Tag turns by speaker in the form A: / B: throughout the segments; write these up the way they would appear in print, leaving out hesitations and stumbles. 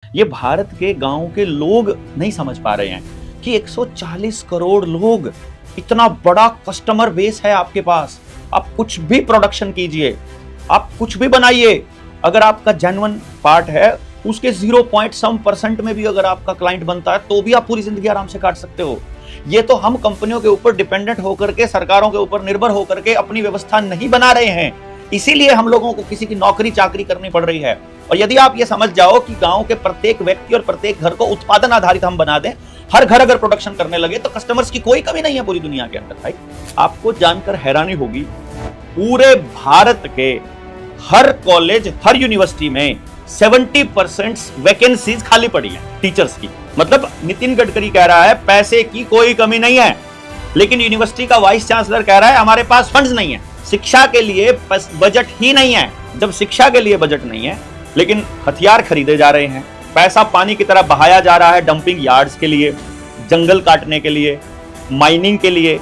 A: ये भारत के गांव के लोग नहीं समझ पा रहे हैं कि 140 करोड़ लोग, इतना बड़ा कस्टमर बेस है आपके पास। आप कुछ भी प्रोडक्शन कीजिए, आप कुछ भी बनाइए, अगर आपका जेन्युइन पार्ट है, उसके 0.some% में भी अगर आपका क्लाइंट बनता है तो भी आप पूरी जिंदगी आराम से काट सकते हो। ये तो हम कंपनियों के ऊपर डिपेंडेंट होकर के, सरकारों के ऊपर निर्भर होकर के अपनी व्यवस्था नहीं बना रहे हैं, इसीलिए हम लोगों को किसी की नौकरी चाकरी करनी पड़ रही है। और यदि आप ये समझ जाओ कि गांव के प्रत्येक व्यक्ति और प्रत्येक घर को उत्पादन आधारित हम बना दें, हर घर अगर प्रोडक्शन करने लगे, तो कस्टमर्स की कोई कमी नहीं है पूरी दुनिया के अंदर। भाई आपको जानकर हैरानी होगी, पूरे भारत के हर कॉलेज, हर यूनिवर्सिटी में 70% वैकेंसीज खाली पड़ी है टीचर्स की। मतलब नितिन गडकरी कह रहा है पैसे की कोई कमी नहीं है, लेकिन यूनिवर्सिटी का वाइस चांसलर कह रहा है हमारे पास फंड्स नहीं है, शिक्षा के लिए बजट ही नहीं है। जब शिक्षा के लिए बजट नहीं है, लेकिन हथियार खरीदे जा रहे हैं, पैसा पानी की तरह बहाया जा रहा है डंपिंग यार्ड्स के लिए, जंगल काटने के लिए, माइनिंग के लिए,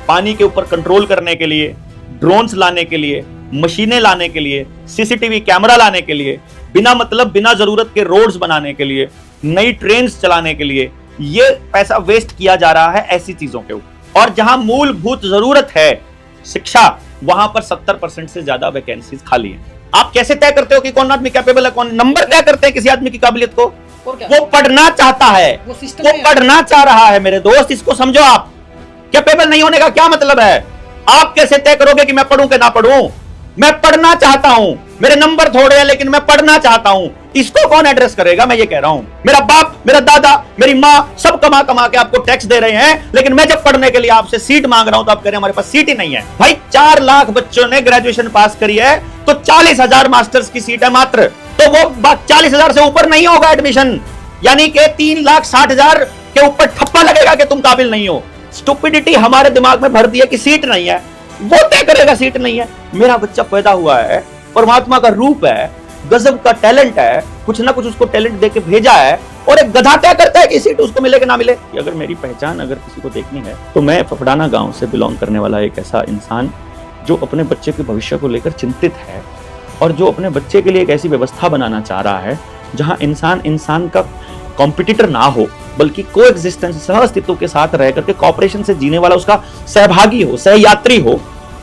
A: पानी के ऊपर कंट्रोल करने के लिए, ड्रोन्स लाने के लिए, मशीनें लाने के लिए, सीसीटीवी कैमरा लाने के लिए, बिना मतलब बिना जरूरत के रोड्स बनाने के लिए, नई ट्रेन्स चलाने के लिए, ये पैसा वेस्ट किया जा रहा है ऐसी चीजों के ऊपर। और जहां मूलभूत जरूरत है शिक्षा, वहां पर 70% से ज्यादा वैकेंसीज खाली हैं। आप कैसे तय करते हो कि कौन आदमी कैपेबल है, कौन? नंबर तय करते हैं किसी आदमी की काबिलियत को। वो पढ़ना चाहता है, वो पढ़ना चाह रहा है मेरे दोस्त, इसको समझो। आप कैपेबल नहीं होने का क्या मतलब है? आप कैसे तय करोगे कि मैं पढ़ूं कि ना पढ़ूं? मैं पढ़ना चाहता हूं, मेरे नंबर थोड़े हैं लेकिन मैं पढ़ना चाहता हूं, इसको कौन एड्रेस करेगा? मैं ये कह रहा हूं, मेरा बाप, मेरा दादा, मेरी माँ सब कमा कमा के आपको टैक्स दे रहे हैं, लेकिन मैं जब पढ़ने के लिए आपसे सीट मांग रहा हूं तो आप कह रहे हैं हमारे पास सीट ही नहीं है। भाई 4 लाख बच्चों ने ग्रेजुएशन पास करी है, तो 40,000 मास्टर्स की सीट है मात्र, तो वो 40,000 से ऊपर नहीं होगा एडमिशन, यानी कि 3,60,000 के ऊपर ठप्पा लगेगा कि तुम काबिल नहीं हो। स्टुपिडिटी हमारे दिमाग में भर दी है कि सीट नहीं है, वो तय करेगा सीट नहीं है। मेरा बच्चा पैदा हुआ है, परमात्मा का रूप है, गजब का टैलेंट है, कुछ ना कुछ उसको टैलेंट देके भेजा है, और एक गधा तय करता है कि सीट उसको मिले कि ना मिले। कि अगर मेरी पहचान अगर किसी को देखनी है, तो मैं फफड़ाना गांव से बिलोंग करने वाला एक ऐसा इंसान जो अपने बच्चे के भविष्य को लेकर चिंतित है, और जो अपने बच्चे के लिए एक ऐसी व्यवस्था बनाना चाह रहा है जहां इंसान का कॉम्पिटिटर ना हो, बल्कि को एग्जिस्टेंस, सह अस्तित्व के साथ रह करके कॉपरेशन से जीने वाला उसका सहभागी हो, सहयात्री हो।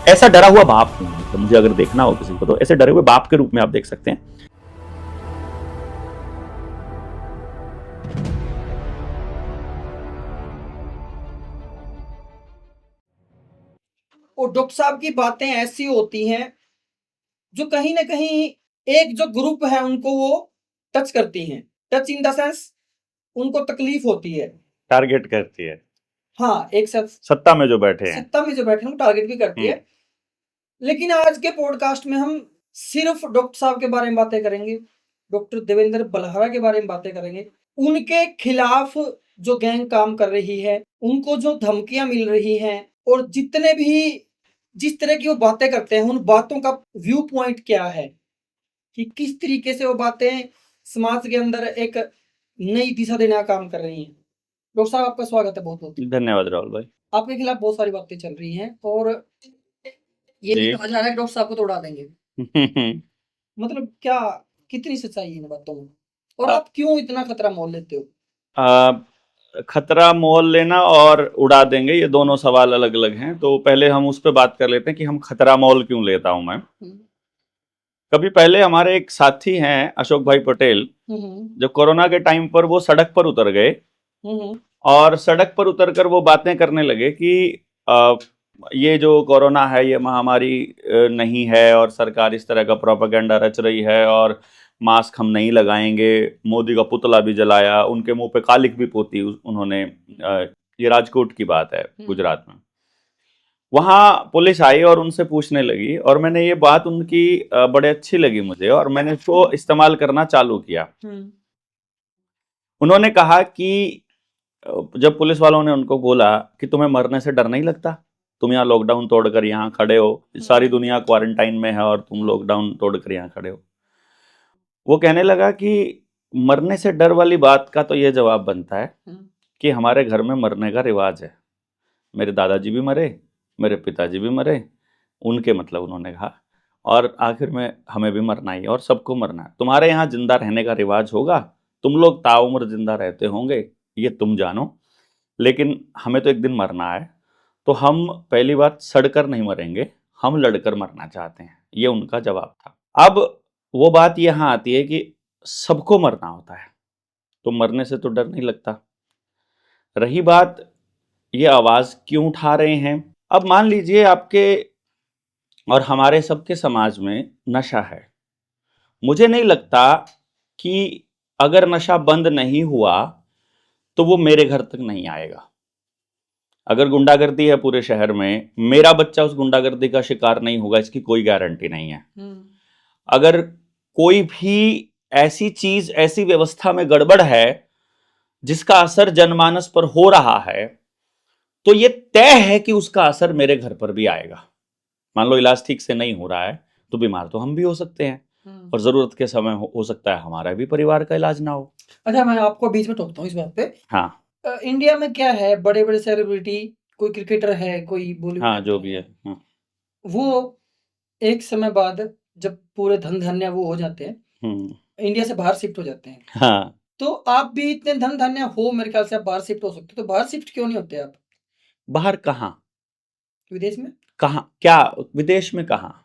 A: ऐसा डरा हुआ बाप हूं, तो मुझे अगर देखना हो किसी को, तो ऐसे डरे हुए बाप के रूप में आप देख सकते हैं।
B: और डॉक्टर साहब की बातें ऐसी होती हैं जो कहीं ना कहीं एक जो ग्रुप है उनको वो टच करती हैं। टच इन द सेंस उनको तकलीफ होती है,
A: टारगेट करती है।
B: हाँ, एक
A: सत्ता में जो बैठे हैं,
B: वो टारगेट भी करती है। लेकिन आज के पॉडकास्ट में हम सिर्फ डॉक्टर साहब के बारे में बातें करेंगे, डॉक्टर देवेंद्र बलहारा के बारे में बातें करेंगे। उनके खिलाफ जो गैंग काम कर रही है, उनको जो धमकियां मिल रही हैं, और जितने भी जिस तरह की वो बातें करते हैं, उन बातों का व्यू पॉइंट क्या है, कि किस तरीके से वो बातें समाज के अंदर एक नई दिशा देने का काम कर रही हैं। डॉक्टर साहब, आपका स्वागत है। बहुत बहुत
A: धन्यवाद राहुल भाई।
B: आपके खिलाफ बहुत सारी बातें चल रही हैं, और ये भी कहा जा रहा है डॉक्टर साहब को तो उड़ा देंगे। मतलब क्या, कितनी सच्चाई है इन बातों में, और आप क्यों इतना खतरा मोल लेते हो?
A: खतरा मोल लेना और उड़ा देंगे, ये दोनों सवाल अलग अलग हैं। तो पहले हम उस पर बात कर लेते हैं कि हम खतरा मोल क्यों लेता हूं मैं। कभी पहले हमारे एक साथी हैं अशोक भाई पटेल, जब कोरोना के टाइम पर वो सड़क पर उतर गए, और सड़क पर उतरकर वो बातें करने लगे कि ये जो कोरोना है ये महामारी नहीं है, और सरकार इस तरह का प्रोपेगेंडा रच रही है, और मास्क हम नहीं लगाएंगे, मोदी का पुतला भी जलाया, उनके मुंह पे कालिक भी पोती उन्होंने। ये राजकोट की बात है, गुजरात में। वहाँ पुलिस आई और उनसे पूछने लगी, और मैंने ये बात उनकी बड़े अच्छी लगी मुझे, और मैंने इसको इस्तेमाल करना चालू किया। उन्होंने कहा कि जब पुलिस वालों ने उनको बोला कि तुम्हें मरने से डर नहीं लगता, तुम यहाँ लॉकडाउन तोड़कर यहाँ खड़े हो, सारी दुनिया क्वारंटाइन में है और तुम लॉकडाउन तोड़कर यहाँ खड़े हो। वो कहने लगा कि मरने से डर वाली बात का तो ये जवाब बनता है कि हमारे घर में मरने का रिवाज है। मेरे दादाजी भी मरे, मेरे पिताजी भी मरे, उनके मतलब उन्होंने कहा, और आखिर में हमें भी मरना ही, और सबको मरना है। तुम्हारे यहाँ जिंदा रहने का रिवाज होगा तुम लोग ताउम्र जिंदा रहते होंगे, ये तुम जानो, लेकिन हमें तो एक दिन मरना है, तो हम पहली बात सड़कर नहीं मरेंगे, हम लड़कर मरना चाहते हैं। ये उनका जवाब था। अब वो बात यहाँ आती है कि सबको मरना होता है, तो मरने से तो डर नहीं लगता। रही बात ये आवाज क्यों उठा रहे हैं, अब मान लीजिए आपके और हमारे सबके समाज में नशा है। मुझे नहीं लगता कि अगर नशा बंद नहीं हुआ तो वो मेरे घर तक नहीं आएगा। अगर गुंडागर्दी है पूरे शहर में, मेरा बच्चा उस गुंडागर्दी का शिकार नहीं होगा, इसकी कोई गारंटी नहीं है। अगर कोई भी ऐसी चीज, ऐसी व्यवस्था में गड़बड़ है जिसका असर जनमानस पर हो रहा है, तो ये तय है कि उसका असर मेरे घर पर भी आएगा। मान लो इलाज ठीक से नहीं हो रहा है तो बीमार तो हम भी हो सकते हैं, और जरूरत के समय हो सकता है हमारा भी परिवार का इलाज ना हो।
B: अच्छा, मैं आपको बीच में टोकता हूँ इस बात पे।
A: हाँ
B: इंडिया में क्या है, बड़े बड़े सेलिब्रिटी, कोई क्रिकेटर है, कोई बॉलीवुड
A: हाँ, जो भी है, हाँ।
B: वो एक समय बाद जब पूरे धन धान्य वो हो जाते हैं, इंडिया से बाहर शिफ्ट हो जाते हैं।
A: हाँ,
B: तो आप भी इतने धन धान्य हो, मेरे ख्याल से आप बाहर शिफ्ट हो सकते हो, तो बाहर शिफ्ट क्यों नहीं होते आप?
A: बाहर कहाँ?
B: विदेश में?
A: कहाँ? क्या विदेश में? कहाँ?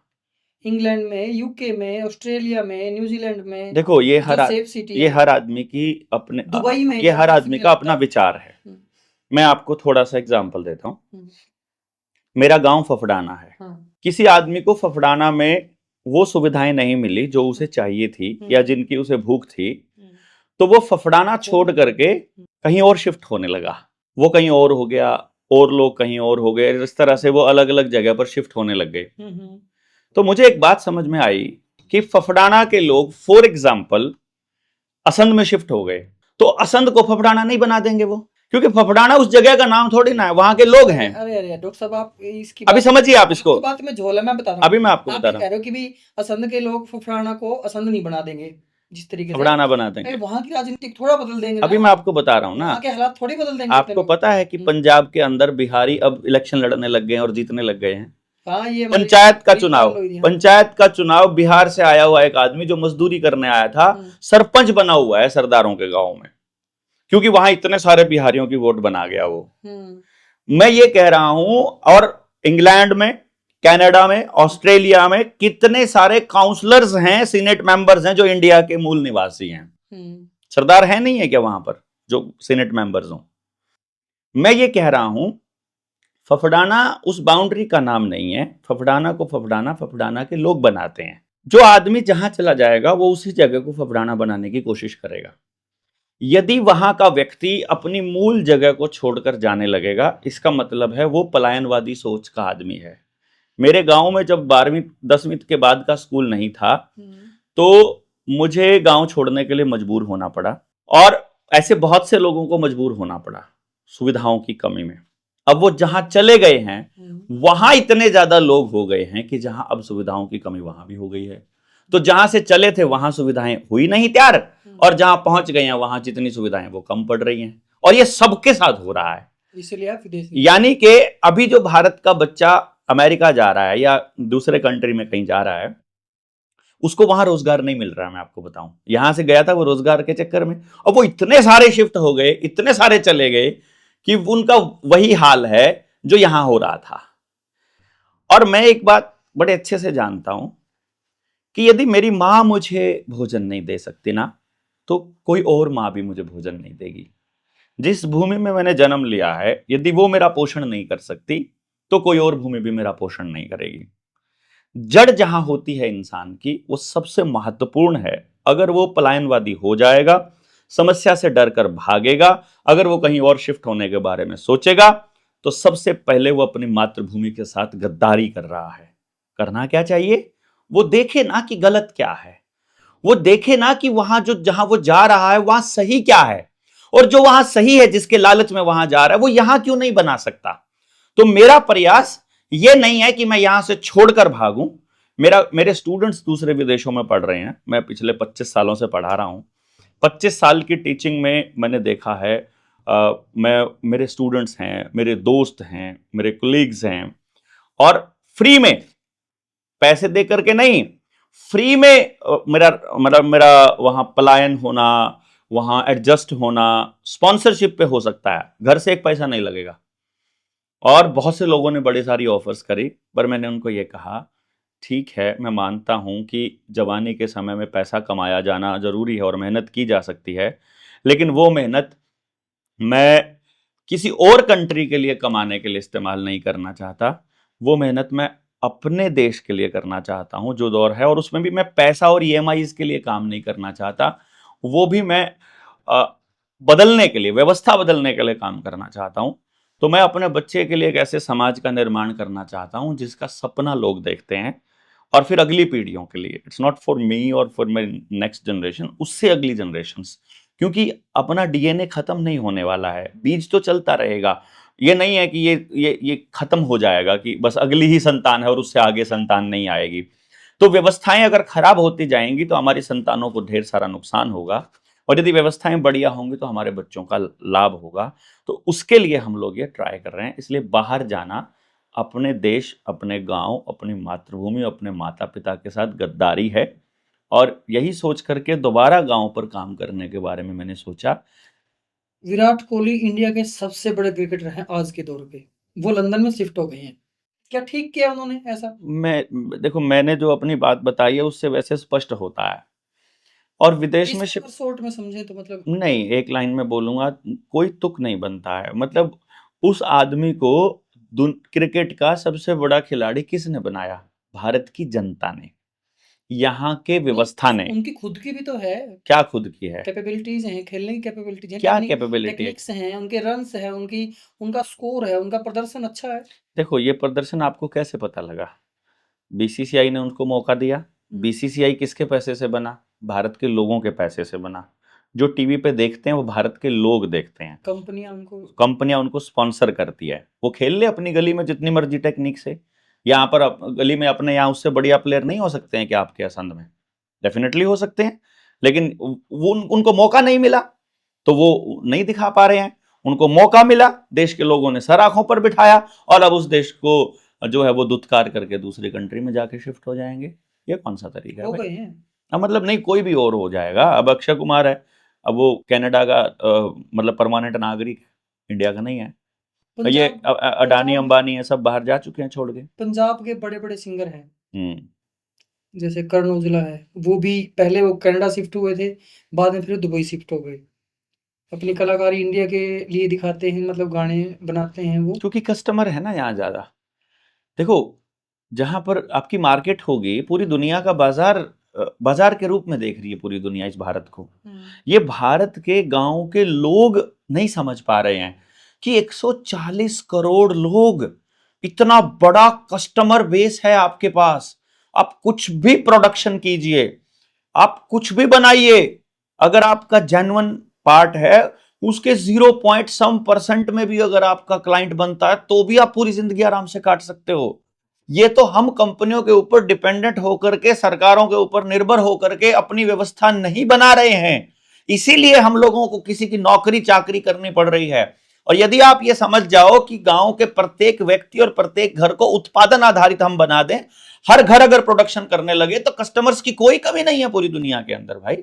B: इंग्लैंड में, यूके में, ऑस्ट्रेलिया में, न्यूजीलैंड में।
A: देखो ये
B: जो सेफ सिटी
A: ये
B: है।
A: हर आदमी की अपने
B: दुबई में
A: ये हर
B: जहाँ
A: आदमी
B: से
A: का
B: लगता
A: अपना
B: है।
A: विचार है। मैं आपको थोड़ा सा एग्जांपल देता हूँ। मेरा गांव फफड़ाना है। किसी आदमी को फफड़ाना में वो सुविधाएं नहीं मिली जो उसे चाहिए थी या जिनकी उसे भूख थी, तो वो फफड़ाना छोड़ करके कहीं और शिफ्ट होने लगा। वो कहीं और हो गया, और लोग कहीं और हो गए, इस तरह से वो अलग अलग जगह पर शिफ्ट होने लग गए। तो मुझे एक बात समझ में आई कि फफड़ाना के लोग फॉर एग्जाम्पल असंध में शिफ्ट हो गए, तो असंध को फफड़ाना नहीं बना देंगे वो, क्योंकि फफड़ाना उस जगह का नाम थोड़ी ना है, वहां के लोग हैं।
B: अरे अरे डॉक्टर साहब, आप इसकी
A: अभी समझिए आप इसको।
B: बात में झोल है, मैं बता रहा हूँ।
A: अभी मैं आपको बता
B: आप कह रहे हो कि भी असंध के लोग फफड़ाना को असंध नहीं बना देंगे, जिस तरीके से
A: फफड़ाना बना देंगे,
B: वहां की राजनीति थोड़ा बदल देंगे।
A: अभी मैं आपको बता रहा हूँ ना,
B: वहां के हालात थोड़ी बदल देंगे।
A: आपको पता है कि पंजाब के अंदर बिहारी अब इलेक्शन लड़ने लग गए हैं और जीतने लग गए हैं।
B: हाँ, ये
A: पंचायत का चुनाव बिहार से आया हुआ एक आदमी जो मजदूरी करने आया था, सरपंच बना हुआ है सरदारों के गांव में, क्योंकि वहां इतने सारे बिहारियों की वोट बना गया वो। मैं ये कह रहा हूं, और इंग्लैंड में, कनाडा में, ऑस्ट्रेलिया में कितने सारे काउंसलर्स हैं, सीनेट मेंबर्स हैं जो इंडिया के मूल निवासी हैं। सरदार है नहीं है क्या वहां पर जो सीनेट मेंबर्स हों? मैं ये कह रहा हूं, फफड़ाना उस बाउंड्री का नाम नहीं है। फफड़ाना को फफड़ाना के लोग बनाते हैं। जो आदमी जहां चला जाएगा वो उसी जगह को फफड़ाना बनाने की कोशिश करेगा। यदि वहां का व्यक्ति अपनी मूल जगह को छोड़कर जाने लगेगा, इसका मतलब है वो पलायनवादी सोच का आदमी है। मेरे गांव में जब 12वीं 10वीं के बाद का स्कूल नहीं था, तो मुझे गांव छोड़ने के लिए मजबूर होना पड़ा, और ऐसे बहुत से लोगों को मजबूर होना पड़ा सुविधाओं की कमी में। अब वो जहां चले गए हैं वहां इतने ज्यादा लोग हो गए हैं कि जहां अब सुविधाओं की कमी वहां भी हो गई है। तो जहां से चले थे वहां सुविधाएं हुई नहीं तैयार, और जहां पहुंच गए हैं वहां जितनी सुविधाएं वो कम पड़ रही हैं, और ये सबके साथ हो रहा है।
B: इसलिए आप विदेशी,
A: यानी कि अभी जो भारत का बच्चा अमेरिका जा रहा है या दूसरे कंट्री में कहीं जा रहा है, उसको वहां रोजगार नहीं मिल रहा है। मैं आपको बताऊं, यहां से गया था वो रोजगार के चक्कर में, और वो इतने सारे शिफ्ट हो गए, इतने सारे चले गए कि उनका वही हाल है जो यहां हो रहा था। और मैं एक बात बड़े अच्छे से जानता हूं कि यदि मेरी मां मुझे भोजन नहीं दे सकती ना, तो कोई और मां भी मुझे भोजन नहीं देगी। जिस भूमि में मैंने जन्म लिया है, यदि वो मेरा पोषण नहीं कर सकती, तो कोई और भूमि भी मेरा पोषण नहीं करेगी। जड़ जहां होती है इंसान की, वो सबसे महत्वपूर्ण है। अगर वो पलायनवादी हो जाएगा, समस्या से डर कर भागेगा, अगर वो कहीं और शिफ्ट होने के बारे में सोचेगा, तो सबसे पहले वो अपनी मातृभूमि के साथ गद्दारी कर रहा है। करना क्या चाहिए? वो देखे ना कि गलत क्या है, वो देखे ना कि वहां जहां वो जा रहा है वहां सही क्या है, और जो वहां सही है, जिसके लालच में वहां जा रहा है, वो यहां क्यों नहीं बना सकता। तो मेरा प्रयास ये नहीं है कि मैं यहां से छोड़कर भागूं। मेरे स्टूडेंट्स दूसरे विदेशों में पढ़ रहे हैं। मैं पिछले 25 सालों से पढ़ा रहा हूं। 25 साल की टीचिंग में मैंने देखा है, मेरे स्टूडेंट्स हैं, मेरे दोस्त हैं, मेरे कोलीग्स हैं, और फ्री में, पैसे दे करके नहीं, फ्री में मेरा वहां पलायन होना, वहां एडजस्ट होना, स्पॉन्सरशिप पे हो सकता है, घर से एक पैसा नहीं लगेगा। और बहुत से लोगों ने बड़ी सारी ऑफर्स करी, पर मैंने उनको ये कहा ठीक है, मैं मानता हूं कि जवानी के समय में पैसा कमाया जाना जरूरी है और मेहनत की जा सकती है, लेकिन वो मेहनत मैं किसी और कंट्री के लिए कमाने के लिए इस्तेमाल नहीं करना चाहता। वो मेहनत मैं अपने देश के लिए करना चाहता हूं, जो दौर है, और उसमें भी मैं पैसा और ईएमआईज के लिए काम नहीं करना चाहता। वो भी मैं अ, बदलने के लिए, व्यवस्था बदलने के लिए काम करना चाहता हूं। तो मैं अपने बच्चे के लिए एक ऐसे समाज का निर्माण करना चाहता हूं जिसका सपना लोग देखते हैं, और फिर अगली पीढ़ियों के लिए, इट्स नॉट फॉर मी और फॉर माई नेक्स्ट जनरेशन, उससे अगली जनरेशंस। क्योंकि अपना डीएनए खत्म नहीं होने वाला है, बीज तो चलता रहेगा। ये नहीं है कि ये खत्म हो जाएगा कि बस अगली ही संतान है और उससे आगे संतान नहीं आएगी। तो व्यवस्थाएं अगर खराब होती जाएंगी तो हमारी संतानों को ढेर सारा नुकसान होगा, और यदि व्यवस्थाएं बढ़िया होंगी तो हमारे बच्चों का लाभ होगा। तो उसके लिए हम लोग ये ट्राई कर रहे हैं। इसलिए बाहर जाना अपने देश, अपने गांव, अपनी मातृभूमि, अपने माता पिता के साथ गद्दारी है, और यही सोच करके दोबारा गांव पर काम करने के बारे में मैंने सोचा।
B: विराट कोहली इंडिया के सबसे बड़े क्रिकेटर हैं आज के दौर पे। वो लंदन में शिफ्ट हो गए हैं। क्या ठीक किया उन्होंने ऐसा?
A: देखो, मैंने जो अपनी बात बताई है उससे वैसे स्पष्ट होता है। और विदेश में
B: इसको अगर शॉर्ट में समझे तो मतलब
A: नहीं, एक लाइन में बोलूंगा, कोई तुक नहीं बनता है। मतलब उस आदमी को क्रिकेट का सबसे बड़ा खिलाड़ी किसने बनाया? भारत की जनता ने, यहाँ के व्यवस्था ने।
B: उनकी खुद की भी तो है,
A: क्या खुद की है?
B: कैपेबिलिटीज हैं, खेलने की कैपेबिलिटीज हैं,
A: क्या कैपेबिलिटी है?
B: टेक्निक्स हैं, उनके रन्स हैं, उनकी उनका स्कोर है, उनका प्रदर्शन अच्छा है।
A: देखो, ये प्रदर्शन आपको कैसे पता लगा? बीसीसीआई ने उनको मौका दिया। बीसीसीआई किसके पैसे से बना? भारत के लोगों के पैसे से बना। जो टीवी पे देखते हैं वो भारत के लोग देखते हैं। कंपनियां उनको स्पॉन्सर करती है। वो खेल ले अपनी गली में जितनी मर्जी टेक्निक से। यहाँ पर गली में अपने यहाँ उससे बढ़िया प्लेयर नहीं हो सकते हैं क्या आपके असंध में? डेफिनेटली हो सकते हैं, लेकिन वो उनको मौका नहीं मिला तो वो नहीं दिखा पा रहे हैं। उनको मौका मिला, देश के लोगों ने सर आंखों पर बिठाया, और अब उस देश को जो है वो दुत्कार करके दूसरी कंट्री में जाके शिफ्ट हो जाएंगे। ये कौन सा तरीका है भाई? मतलब नहीं, कोई भी और हो जाएगा। अब अक्षय कुमार है, अब वो कनाडा का मतलब परमानेंट नागरिक, इंडिया का नहीं है। ये अडानी अंबानी है, सब बाहर जा चुके हैं छोड़ के।
B: पंजाब के बड़े बड़े सिंगर हैं, जैसे करण औजला है, वो भी पहले वो कनाडा शिफ्ट हुए थे, बाद में फिर दुबई शिफ्ट हो गए। अपनी कलाकारी इंडिया के लिए दिखाते हैं, मतलब गाने बनाते हैं वो,
A: क्योंकि कस्टमर है ना यहाँ ज्यादा। देखो, जहां पर आपकी मार्केट होगी, पूरी दुनिया का बाजार के रूप में देख रही है पूरी दुनिया इस भारत को। ये भारत के गांव के लोग नहीं समझ पा रहे हैं कि 140 करोड़ लोग, इतना बड़ा कस्टमर बेस है आपके पास। आप कुछ भी प्रोडक्शन कीजिए, आप कुछ भी बनाइए, अगर आपका जेन्युइन पार्ट है, उसके 0.some% में भी अगर आपका क्लाइंट बनता है तो भी आप पूरी जिंदगी आराम से काट सकते हो। ये तो हम कंपनियों के ऊपर डिपेंडेंट होकर के, सरकारों के ऊपर निर्भर होकर के अपनी व्यवस्था नहीं बना रहे हैं। इसीलिए हम लोगों को किसी की नौकरी चाकरी करनी पड़ रही है। और यदि आप ये समझ जाओ कि गांव के प्रत्येक व्यक्ति और प्रत्येक घर को उत्पादन आधारित हम बना दें, हर घर अगर प्रोडक्शन करने लगे, तो कस्टमर्स की कोई कमी नहीं है पूरी दुनिया के अंदर भाई।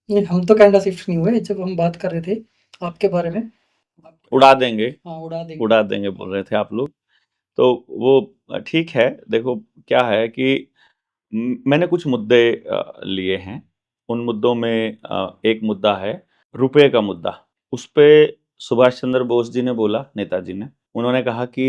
B: नहीं, हम तो कनाडा शिफ्ट नहीं हुए। जब हम बात कर रहे थे आपके बारे में,
A: उड़ा देंगे,
B: हाँ
A: उड़ा देंगे बोल रहे थे आप लोग। तो वो ठीक है। देखो क्या है कि मैंने कुछ मुद्दे लिए हैं। उन मुद्दों में एक मुद्दा है रुपए का मुद्दा। उस पे सुभाष चंद्र बोस जी ने बोला, नेताजी ने, उन्होंने कहा कि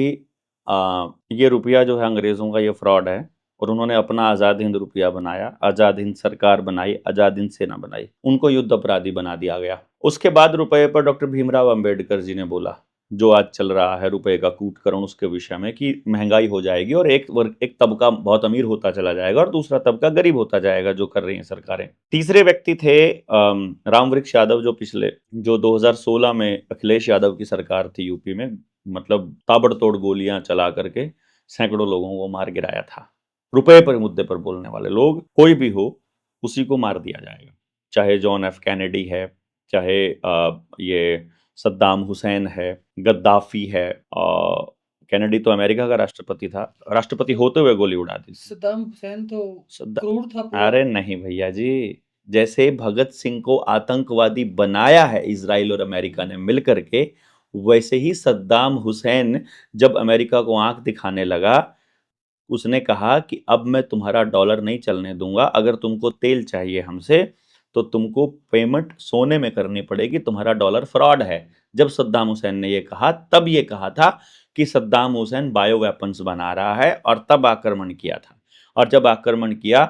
A: ये रुपया जो है अंग्रेजों का, ये फ्रॉड है, और उन्होंने अपना आज़ाद हिंद रुपया बनाया, आज़ाद हिंद सरकार बनाई, आज़ाद हिंद सेना बनाई, उनको युद्ध अपराधी बना दिया गया। उसके बाद रुपये पर डॉक्टर भीमराव अंबेडकर जी ने बोला, जो आज चल रहा है रुपए का कूटकरण, उसके विषय में कि महंगाई हो जाएगी और एक तबका बहुत अमीर होता चला जाएगा और दूसरा तबका गरीब होता जाएगा, जो कर रही हैं सरकारें। तीसरे व्यक्ति थे रामवृक्ष यादव, जो 2016 में अखिलेश यादव की सरकार थी यूपी में, मतलब ताबड़तोड़ गोलियां चला करके सैकड़ों लोगों को मार गिराया था। रुपए पर मुद्दे पर बोलने वाले लोग कोई भी हो, उसी को मार दिया जाएगा। चाहे जॉन एफ कैनेडी है, चाहे ये सद्दाम हुसैन है, गद्दाफी है, कैनेडी तो अमेरिका का राष्ट्रपति था, राष्ट्रपति होते हुए गोली उड़ा दी।
B: सद्दाम हुसैन तो क्रूर था।
A: अरे नहीं भैया जी, जैसे भगत सिंह को आतंकवादी बनाया है इजराइल और अमेरिका ने मिलकर के, वैसे ही सद्दाम हुसैन जब अमेरिका को आंख दिखाने लगा, उसने कहा कि अब मैं तुम्हारा डॉलर नहीं चलने दूंगा, अगर तुमको तेल चाहिए हमसे तो तुमको पेमेंट सोने में करनी पड़ेगी, तुम्हारा डॉलर फ्रॉड है। जब सद्दाम हुसैन ने ये कहा, तब ये कहा था कि सद्दाम हुसैन बायो वेपन्स बना रहा है, और तब आक्रमण किया था। और जब आक्रमण किया,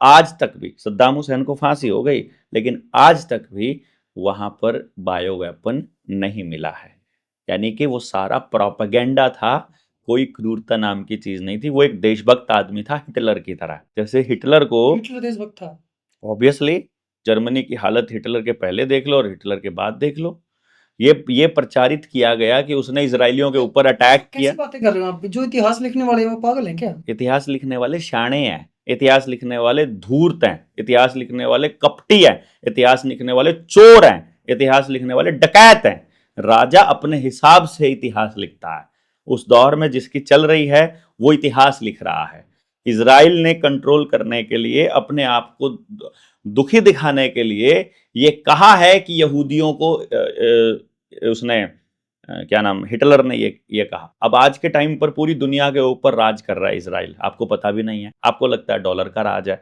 A: आज तक भी सद्दाम हुसैन को फांसी हो गई, लेकिन आज तक भी वहां पर बायो वेपन नहीं मिला है। यानी कि वो सारा प्रोपेगेंडा था, कोई क्रूरता नाम की चीज नहीं थी। वो एक देशभक्त आदमी था, हिटलर की तरह। जैसे हिटलर को,
B: हिटलर देशभक्त था।
A: ऑब्वियसली, जर्मनी की हालत हिटलर के पहले देख लो और हिटलर के बाद देख लो। ये प्रचारित किया गया कि उसने इजरायलियों के ऊपर अटैक किया।
B: कैसी बातें कर रहे हो आप? जो इतिहास लिखने वाले हैं वो पागल हैं क्या?
A: इतिहास लिखने वाले शाणे हैं, इतिहास लिखने वाले धूर्त हैं, इतिहास लिखने वाले कपटी हैं, इतिहास लिखने वाले चोर हैं, इतिहास लिखने वाले डकैत हैं। राजा अपने हिसाब से इतिहास लिखता है। उस दौर में जिसकी चल रही है वो इतिहास लिख रहा है। इजराइल ने कंट्रोल करने के लिए, अपने आप को दुखी दिखाने के लिए ये कहा है कि यहूदियों को उसने क्या नाम, हिटलर ने ये कहा। अब आज के टाइम पर पूरी दुनिया के ऊपर राज कर रहा है इजराइल, आपको पता भी नहीं है, आपको लगता है डॉलर का राज है।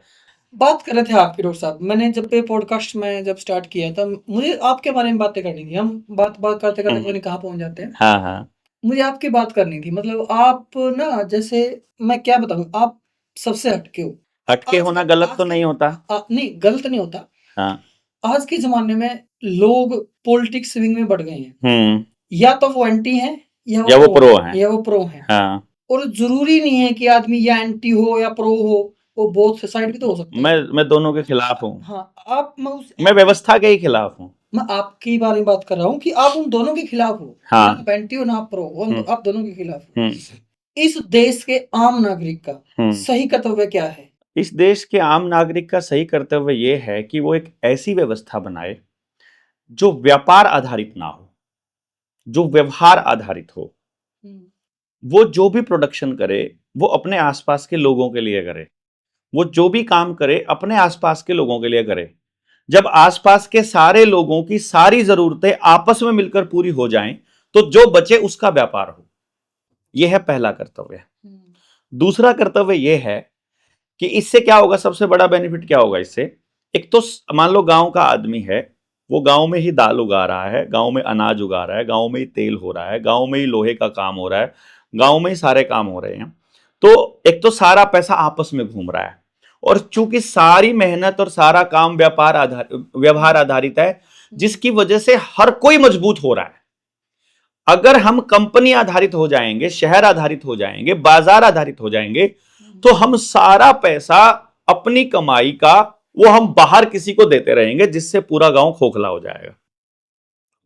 B: बात कर रहे थे आप फिरोज साहब, मैंने जब पे पॉडकास्ट में जब स्टार्ट किया था, मुझे आपके बारे में बातें करनी थी। हम बात करते करते पता नहीं कहाँ पहुंच जाते हैं।
A: हाँ हाँ,
B: मुझे आपकी बात करनी थी। मतलब आप ना, जैसे मैं क्या बताऊं, आप सबसे हटके हो।
A: हटके होना गलत तो नहीं होता।
B: नहीं, गलत नहीं होता।
A: हाँ,
B: आज के जमाने में लोग पॉलिटिक्स स्विंग में बढ़ गए हैं। या तो वो एंटी हैं या वो प्रो हैं, या वो प्रो हैं।
A: हाँ,
B: और जरूरी नहीं है कि आदमी या एंटी हो या प्रो हो, वो बोथ साइड भी तो हो सकता है।
A: मैं दोनों के खिलाफ हूँ।
B: हाँ,
A: मैं व्यवस्था के ही खिलाफ हूँ।
B: मैं आपकी बारे में बात कर रहा हूँ कि आप उन दोनों के खिलाफ हो।
A: हाँ,
B: ना आप एंटी हो ना आप प्रो हो, आप दोनों के खिलाफ हो। इस देश के आम नागरिक का सही कर्तव्य क्या है?
A: इस देश के आम नागरिक का सही कर्तव्य यह है कि वो एक ऐसी व्यवस्था बनाए जो व्यापार आधारित ना हो, जो व्यवहार आधारित हो। वो जो भी प्रोडक्शन करे वो अपने आसपास के लोगों के लिए करे, वो जो भी काम करे अपने आसपास के लोगों के लिए करे। जब आसपास के सारे लोगों की सारी जरूरतें आपस में मिलकर पूरी हो जाएं, तो जो बचे उसका व्यापार हो। यह है पहला कर्तव्य। दूसरा कर्तव्य यह है कि इससे क्या होगा, सबसे बड़ा बेनिफिट क्या होगा इससे। एक तो मान लो गांव का आदमी है, वो गांव में ही दाल उगा रहा है, गांव में अनाज उगा रहा है, गांव में ही तेल हो रहा है, गांव में ही लोहे का काम हो रहा है, गांव में ही सारे काम हो रहे हैं। तो एक तो सारा पैसा आपस में घूम रहा है, और चूंकि सारी मेहनत और सारा काम व्यवहार आधारित है, जिसकी वजह से हर कोई मजबूत हो रहा है। अगर हम कंपनी आधारित हो जाएंगे, शहर आधारित हो जाएंगे, बाजार आधारित हो जाएंगे, तो हम सारा पैसा अपनी कमाई का वो हम बाहर किसी को देते रहेंगे, जिससे पूरा गांव खोखला हो जाएगा।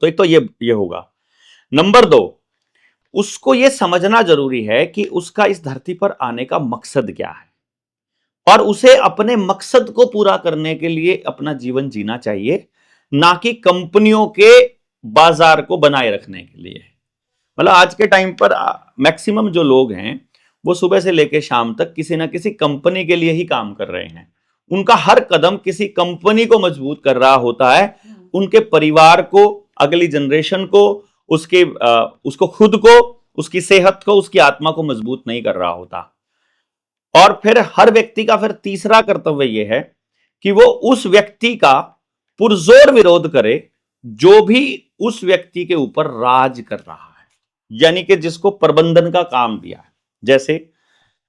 A: तो एक तो ये होगा। नंबर 2, उसको ये समझना जरूरी है कि उसका इस धरती पर आने का मकसद क्या है, और उसे अपने मकसद को पूरा करने के लिए अपना जीवन जीना चाहिए, ना कि कंपनियों के बाजार को बनाए रखने के लिए। मतलब आज के टाइम पर मैक्सिमम जो लोग हैं वो सुबह से लेकर शाम तक किसी ना किसी कंपनी के लिए ही काम कर रहे हैं। उनका हर कदम किसी कंपनी को मजबूत कर रहा होता है, उनके परिवार को, अगली जनरेशन को, उसको खुद को, उसकी सेहत को, उसकी आत्मा को मजबूत नहीं कर रहा होता। और फिर हर व्यक्ति का फिर तीसरा कर्तव्य यह है कि वो उस व्यक्ति का पुरजोर विरोध करे जो भी उस व्यक्ति के ऊपर राज कर रहा है, यानी कि जिसको प्रबंधन का काम दिया है। जैसे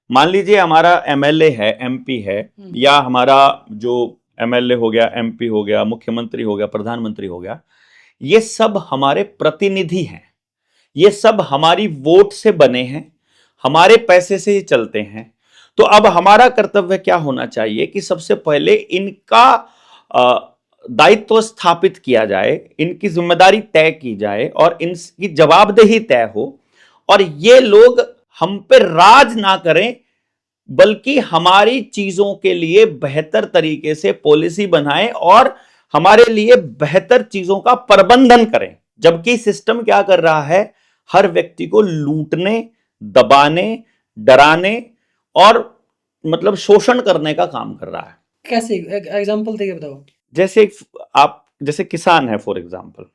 A: मान लीजिए हमारा एमएलए है, एमपी है, या हमारा जो एमएलए हो गया, एमपी हो गया, मुख्यमंत्री हो गया, प्रधानमंत्री हो गया, ये सब हमारे प्रतिनिधि हैं, ये सब हमारी वोट से बने हैं, हमारे पैसे से ही चलते हैं। तो अब हमारा कर्तव्य क्या होना चाहिए कि सबसे पहले इनका दायित्व स्थापित किया जाए, इनकी जिम्मेदारी तय की जाए और इनकी जवाबदेही तय हो, और ये लोग हम पे राज ना करें, बल्कि हमारी चीजों के लिए बेहतर तरीके से पॉलिसी बनाएं और हमारे लिए बेहतर चीजों का प्रबंधन करें। जबकि सिस्टम क्या कर रहा है, हर व्यक्ति को लूटने, दबाने, डराने और मतलब शोषण करने का काम कर रहा है।
B: कैसे? एग्जांपल देके बताओ।
A: जैसे किसान है फॉर एग्जाम्पल,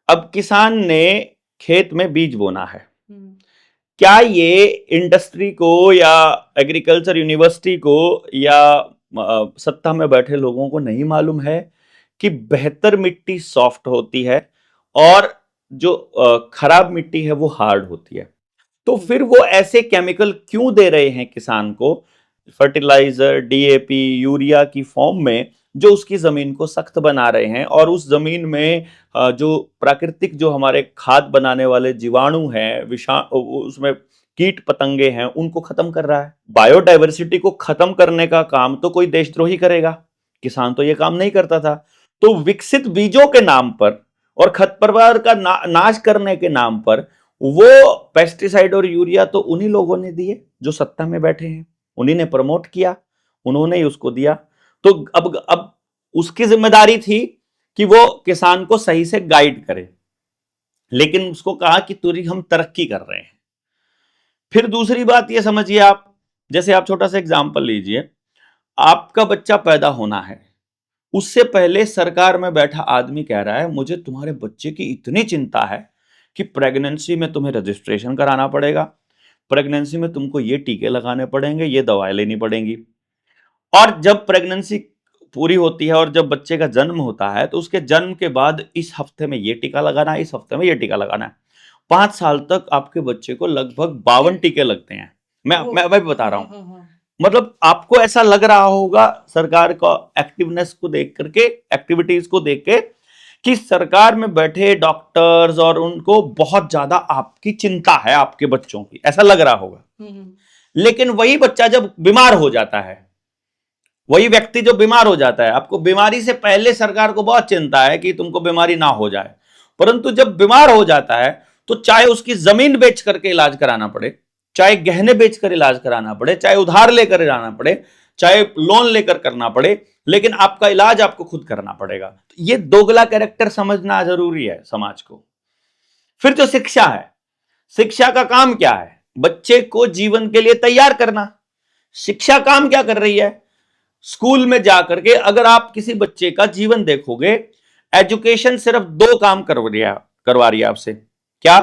A: अब किसान ने खेत में बीज बोना है, क्या ये इंडस्ट्री को या एग्रीकल्चर यूनिवर्सिटी को या सत्ता में बैठे लोगों को नहीं मालूम है कि बेहतर मिट्टी सॉफ्ट होती है और जो खराब मिट्टी है वो हार्ड होती है? तो फिर वो ऐसे केमिकल क्यों दे रहे हैं किसान को, फर्टिलाइजर, डीएपी, यूरिया की फॉर्म में, जो उसकी जमीन को सख्त बना रहे हैं और उस जमीन में जो प्राकृतिक जो हमारे खाद बनाने वाले जीवाणु हैं, उसमें कीट पतंगे हैं, उनको खत्म कर रहा है। बायोडाइवर्सिटी को खत्म करने का काम तो कोई देशद्रोही करेगा, किसान तो ये काम नहीं करता था। तो विकसित बीजों के नाम पर और खरपतवार का नाश करने के नाम पर वो पेस्टिसाइड और यूरिया तो उन्हीं लोगों ने दिए जो सत्ता में बैठे हैं, उन्हीं ने प्रमोट किया, उन्होंने ही उसको दिया। तो अब उसकी जिम्मेदारी थी कि वो किसान को सही से गाइड करे, लेकिन उसको कहा कि तुरी हम तरक्की कर रहे हैं। फिर दूसरी बात ये समझिए आप, जैसे आप छोटा सा एग्जाम्पल लीजिए, आपका बच्चा पैदा होना है, उससे पहले सरकार में बैठा आदमी कह रहा है मुझे तुम्हारे बच्चे की इतनी चिंता है कि प्रेगनेंसी में तुम्हें रजिस्ट्रेशन कराना पड़ेगा, प्रेगनेंसी में तुमको ये टीके लगाने पड़ेंगे, ये दवाएं लेनी पड़ेंगी। और जब प्रेगनेंसी पूरी होती है और जब बच्चे का जन्म होता है तो उसके जन्म के बाद इस हफ्ते में ये टीका लगाना है, इस हफ्ते में ये टीका लगाना है। 5 साल तक आपके बच्चे को लगभग 52 टीके लगते हैं। मैं भी बता रहा हूं। मतलब आपको ऐसा लग रहा होगा सरकार का एक्टिवनेस को देख करके, एक्टिविटीज को देख के, कि सरकार में बैठे डॉक्टर्स और उनको बहुत ज्यादा आपकी चिंता है आपके बच्चों की, ऐसा लग रहा होगा। लेकिन वही बच्चा जब बीमार हो जाता है, वही व्यक्ति जो बीमार हो जाता है, आपको बीमारी से पहले सरकार को बहुत चिंता है कि तुमको बीमारी ना हो जाए, परंतु जब बीमार हो जाता है तो चाहे उसकी जमीन बेच करके इलाज कराना पड़े, चाहे गहने बेचकर इलाज कराना पड़े, चाहे उधार लेकर इलाज पड़े, चाहे लोन लेकर करना पड़े, लेकिन आपका इलाज आपको खुद करना पड़ेगा। तो ये दोगला कैरेक्टर समझना जरूरी है समाज को। फिर जो शिक्षा है, शिक्षा का काम क्या है? बच्चे को जीवन के लिए तैयार करना। शिक्षा काम क्या कर रही है? स्कूल में जाकर के अगर आप किसी बच्चे का जीवन देखोगे, एजुकेशन सिर्फ 2 काम करवा रही है आपसे। क्या?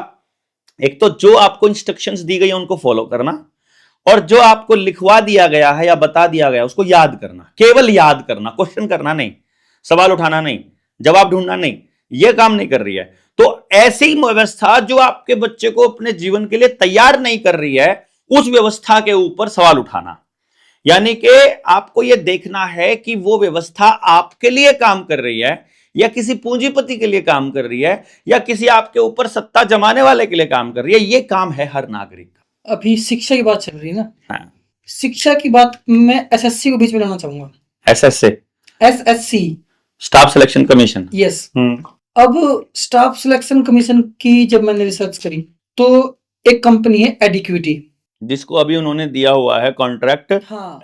A: एक तो जो आपको इंस्ट्रक्शंस दी गई है उनको फॉलो करना, और जो आपको लिखवा दिया गया है या बता दिया गया उसको याद करना, केवल याद करना, क्वेश्चन करना नहीं, सवाल उठाना नहीं, जवाब ढूंढना नहीं, यह काम नहीं कर रही है। तो ऐसी व्यवस्था जो आपके बच्चे को अपने जीवन के लिए तैयार नहीं कर रही है, उस व्यवस्था के ऊपर सवाल उठाना। यानी कि आपको यह देखना है कि वो व्यवस्था आपके लिए काम कर रही है या किसी पूंजीपति के लिए काम कर रही है या किसी आपके ऊपर सत्ता जमाने वाले के लिए काम कर रही है। ये काम है हर नागरिक का।
B: अभी शिक्षा की बात चल रही है ना।
A: हाँ।
B: शिक्षा की बात मैं एसएससी को बीच में लाना चाहूंगा। SSC,
A: staff selection commission.
B: Yes. अब स्टाफ सिलेक्शन कमीशन की जब मैंने रिसर्च करी तो एक कंपनी है एडिक्विटी,
A: जिसको अभी उन्होंने दिया हुआ है कॉन्ट्रैक्ट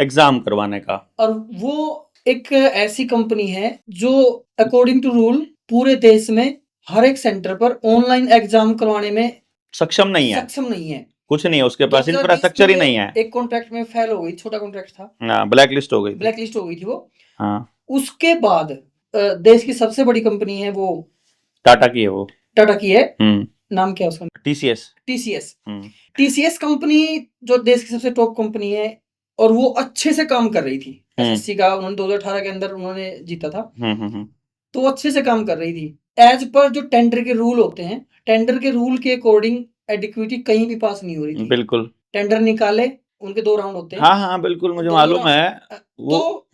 A: एग्जाम करवाने का, और
B: वो एक ऐसी कंपनी है जो अकॉर्डिंग टू रूल पूरे देश में हर एक सेंटर पर ऑनलाइन एग्जाम करवाने में
A: सक्षम नहीं है। कुछ नहीं है, उसके पास इंफ्रास्ट्रक्चर ही नहीं है।
B: एक कॉन्ट्रैक्ट में फेल हो गई, छोटा कॉन्ट्रैक्ट था,
A: ब्लैक लिस्ट हो गई
B: थी वो। हाँ। उसके बाद देश की सबसे बड़ी कंपनी है वो
A: टाटा की है, वो टाटा
B: की है। नाम क्या है उसका? टीसीएस कंपनी जो देश की सबसे टॉप कंपनी है, और वो अच्छे से काम कर रही थी। एसएससी का उन्होंने 2018 के अंदर उन्होंने जीता था। तो वो अच्छे से काम कर रही थी। एज पर जो टेंडर के रूल होते हैं, टेंडर के रूल के अकॉर्डिंग एडिक्विटी कहीं भी पास नहीं हो रही थी। बिल्कुल। टेंडर निकाले, उनके 2 राउंड होते हैं।
A: हाँ, बिल्कुल मुझे मालूम है।
B: तो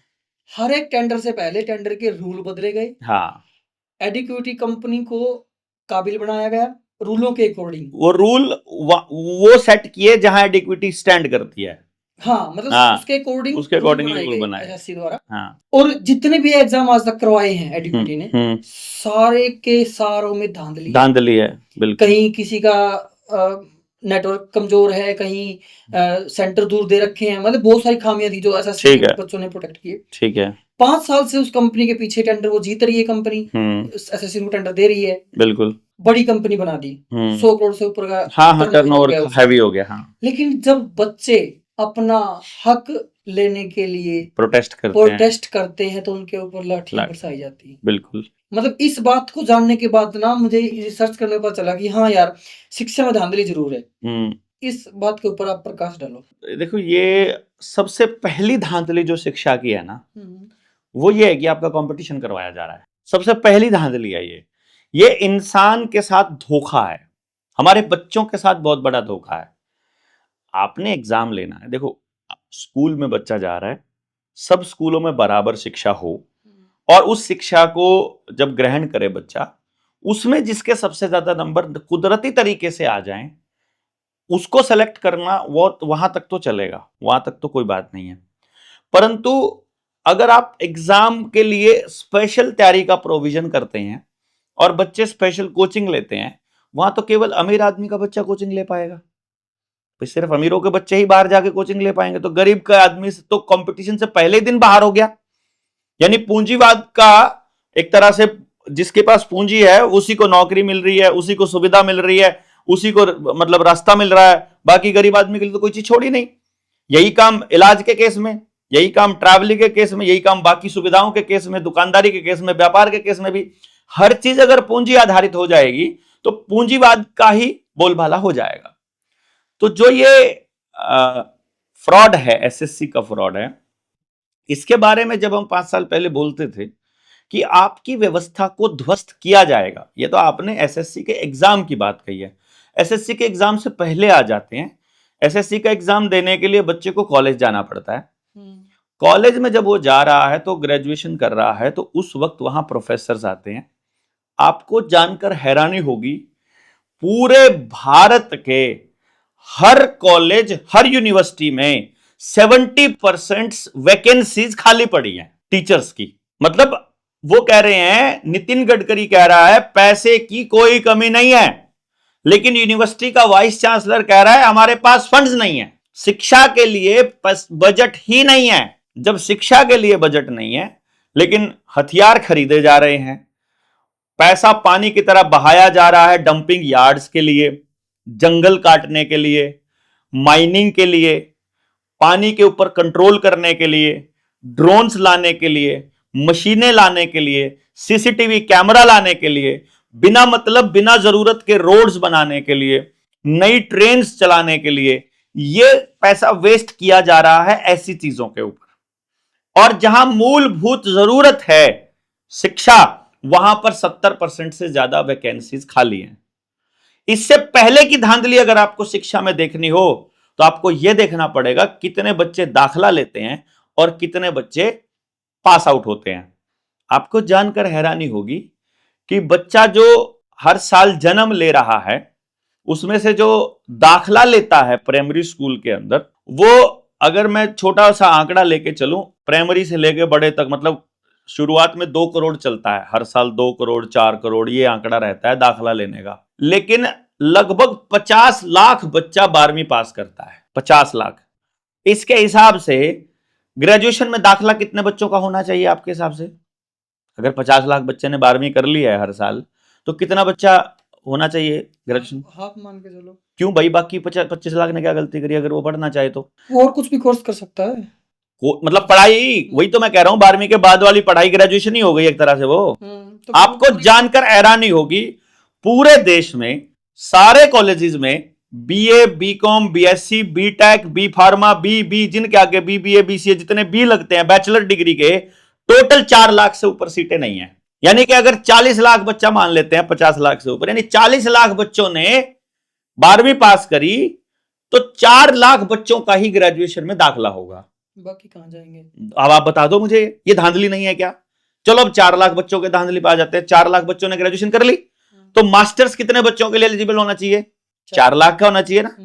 B: हर एक टेंडर से पहले टेंडर के रूल बदले गए। हाँ। एडिक्विटी कंपनी को काबिल बनाया गया रूलों के अकॉर्डिंग।
A: वो रूल वो सेट किए जहां एडिक्विटी स्टैंड करती है।
B: हाँ, मतलब उसके अकॉर्डिंग रूल बनाए एसएससी द्वारा। हाँ। और जितने भी एग्जाम आज तक करवाए हैं एडिक्विटी ने, सारे के सारों में धांधली है। बिल्कुल। कहीं किसी का नेटवर्क कमजोर है, कहीं सेंटर दूर दे रखे हैं, मतलब बहुत सारी खामियां थी जो एसएससी के बच्चों ने प्रोटेक्ट किए। ठीक है। 5 साल से उस कंपनी के पीछे टेंडर वो जीत रही है, कंपनी एसएससी को टेंडर दे रही है। बिल्कुल। बड़ी कंपनी बना दी, 100 करोड़ से ऊपर का टर्नओवर हैवी हो गया। हाँ। लेकिन जब बच्चे अपना हक लेने के लिए
A: प्रोटेस्ट
B: करते हैं तो उनके ऊपर लाठियां बरसाई जाती है।
A: बिल्कुल।
B: मतलब इस बात को जानने के बाद ना मुझे रिसर्च करने पर चला कि हाँ यार, शिक्षा में धांधली जरूर है। इस बात के ऊपर आप प्रकाश डालो।
A: देखो, ये सबसे पहली धांधली जो शिक्षा की है ना, वो ये है कि आपका कंपटीशन करवाया जा रहा है। सबसे पहली धांधली है ये इंसान के साथ धोखा है, हमारे बच्चों के साथ बहुत बड़ा धोखा है। आपने एग्जाम लेना है, देखो स्कूल में बच्चा जा रहा है, सब स्कूलों में बराबर शिक्षा हो और उस शिक्षा को जब ग्रहण करे बच्चा, उसमें जिसके सबसे ज्यादा नंबर कुदरती तरीके से आ जाएं, उसको सेलेक्ट करना वो वहां तक तो चलेगा, वहां तक तो कोई बात नहीं है। परंतु अगर आप एग्जाम के लिए स्पेशल तैयारी का प्रोविजन करते हैं और बच्चे स्पेशल कोचिंग लेते हैं, वहां तो केवल अमीर आदमी का बच्चा कोचिंग ले पाएगा, सिर्फ अमीरों के बच्चे ही बाहर जाके कोचिंग ले पाएंगे, तो गरीब का आदमी तो कंपटीशन से पहले ही दिन बाहर हो गया। यानी पूंजीवाद का एक तरह से जिसके पास पूंजी है उसी को नौकरी मिल रही है, उसी को सुविधा मिल रही है, उसी को मतलब रास्ता मिल रहा है, बाकी गरीब आदमी के लिए तो कोई चीज छोड़ी नहीं। यही काम इलाज के केस में, यही काम ट्रैवलिंग के केस में, यही काम बाकी सुविधाओं के केस में, दुकानदारी के केस में, व्यापार के केस में भी। हर चीज अगर पूंजी आधारित हो जाएगी तो पूंजीवाद का ही बोलबाला हो जाएगा। तो जो ये फ्रॉड है, एसएससी का फ्रॉड है, इसके बारे में जब हम 5 साल पहले बोलते थे कि आपकी व्यवस्था को ध्वस्त किया जाएगा, ये तो आपने एसएससी के एग्जाम की बात कही है। एसएससी के एग्जाम से पहले आ जाते हैं। एसएससी का एग्जाम देने के लिए बच्चे को कॉलेज जाना पड़ता है। कॉलेज में जब वो जा रहा है तो ग्रेजुएशन कर रहा है, तो उस वक्त वहां प्रोफेसर्स आते हैं। आपको जानकर हैरानी होगी, पूरे भारत के हर कॉलेज, हर यूनिवर्सिटी में 70% वैकेंसीज खाली पड़ी हैं टीचर्स की। मतलब वो कह रहे हैं, नितिन गडकरी कह रहा है पैसे की कोई कमी नहीं है, लेकिन यूनिवर्सिटी का वाइस चांसलर कह रहा है हमारे पास फंड्स नहीं है, शिक्षा के लिए बजट ही नहीं है। जब शिक्षा के लिए बजट नहीं है लेकिन हथियार खरीदे जा रहे हैं, पैसा पानी की तरह बहाया जा रहा है डंपिंग यार्ड्स के लिए, जंगल काटने के लिए, माइनिंग के लिए, पानी के ऊपर कंट्रोल करने के लिए, ड्रोन्स लाने के लिए, मशीनें लाने के लिए, सीसीटीवी कैमरा लाने के लिए, बिना मतलब बिना जरूरत के रोड्स बनाने के लिए, नई ट्रेन्स चलाने के लिए, यह पैसा वेस्ट किया जा रहा है ऐसी चीजों के ऊपर। और जहां मूलभूत जरूरत है शिक्षा, वहां पर 70% से ज्यादा वैकेंसीज खाली हैं। इससे पहले की धांधली अगर आपको शिक्षा में देखनी हो तो आपको यह देखना पड़ेगा कितने बच्चे दाखला लेते हैं और कितने बच्चे पास आउट होते हैं। आपको जानकर हैरानी होगी कि बच्चा जो हर साल जन्म ले रहा है, उसमें से जो दाखला लेता है प्राइमरी स्कूल के अंदर, वो अगर मैं छोटा सा आंकड़ा लेके चलूं, प्राइमरी से लेके बड़े तक, मतलब शुरुआत में 2 करोड़ चलता है, हर साल 2 करोड़ 4 करोड़ ये आंकड़ा रहता है दाखला लेने का। लेकिन लगभग 50 लाख बच्चा 12वीं पास करता है, 50 लाख। इसके हिसाब से ग्रेजुएशन में दाखला कितने बच्चों का होना चाहिए आपके हिसाब से? अगर 50 लाख बच्चे ने 12वीं कर ली है हर साल, तो कितना बच्चा होना चाहिए ग्रेजुएशन?
B: हाफ मान के चलो।
A: क्यों भाई, बाकी 25 लाख ने क्या गलती करी? अगर वो पढ़ना चाहे तो
B: वो और कुछ भी कोर्स कर सकता है।
A: मतलब पढ़ाई, वही तो मैं कह रहा हूं, 12वीं के बाद वाली पढ़ाई ग्रेजुएशन ही हो गई एक तरह से वो।
B: तो
A: आपको जानकर हैरानी होगी, पूरे देश में सारे कॉलेजेस में BA, BCom, BSc, BTech, B pharma, B जिनके आगे बीबीए, बीसीए जितने भी लगते हैं बैचलर डिग्री के, टोटल 4 लाख से ऊपर सीटें नहीं है। यानी कि अगर 40 लाख बच्चा मान लेते हैं 50 लाख से ऊपर, यानी 40 लाख बच्चों ने 12वीं पास करी, तो 4 लाख बच्चों का ही ग्रेजुएशन में दाखला होगा।
B: बाकी कहां जाएंगे?
A: अब आप बता दो मुझे, ये धांधली नहीं है क्या? चलो अब 4 लाख बच्चों के धांधली पे आ जाते हैं। 4 लाख बच्चों ने ग्रेजुएशन कर ली, तो मास्टर्स कितने बच्चों के लिए एलिजिबल होना चाहिए? 4 लाख का होना चाहिए ना।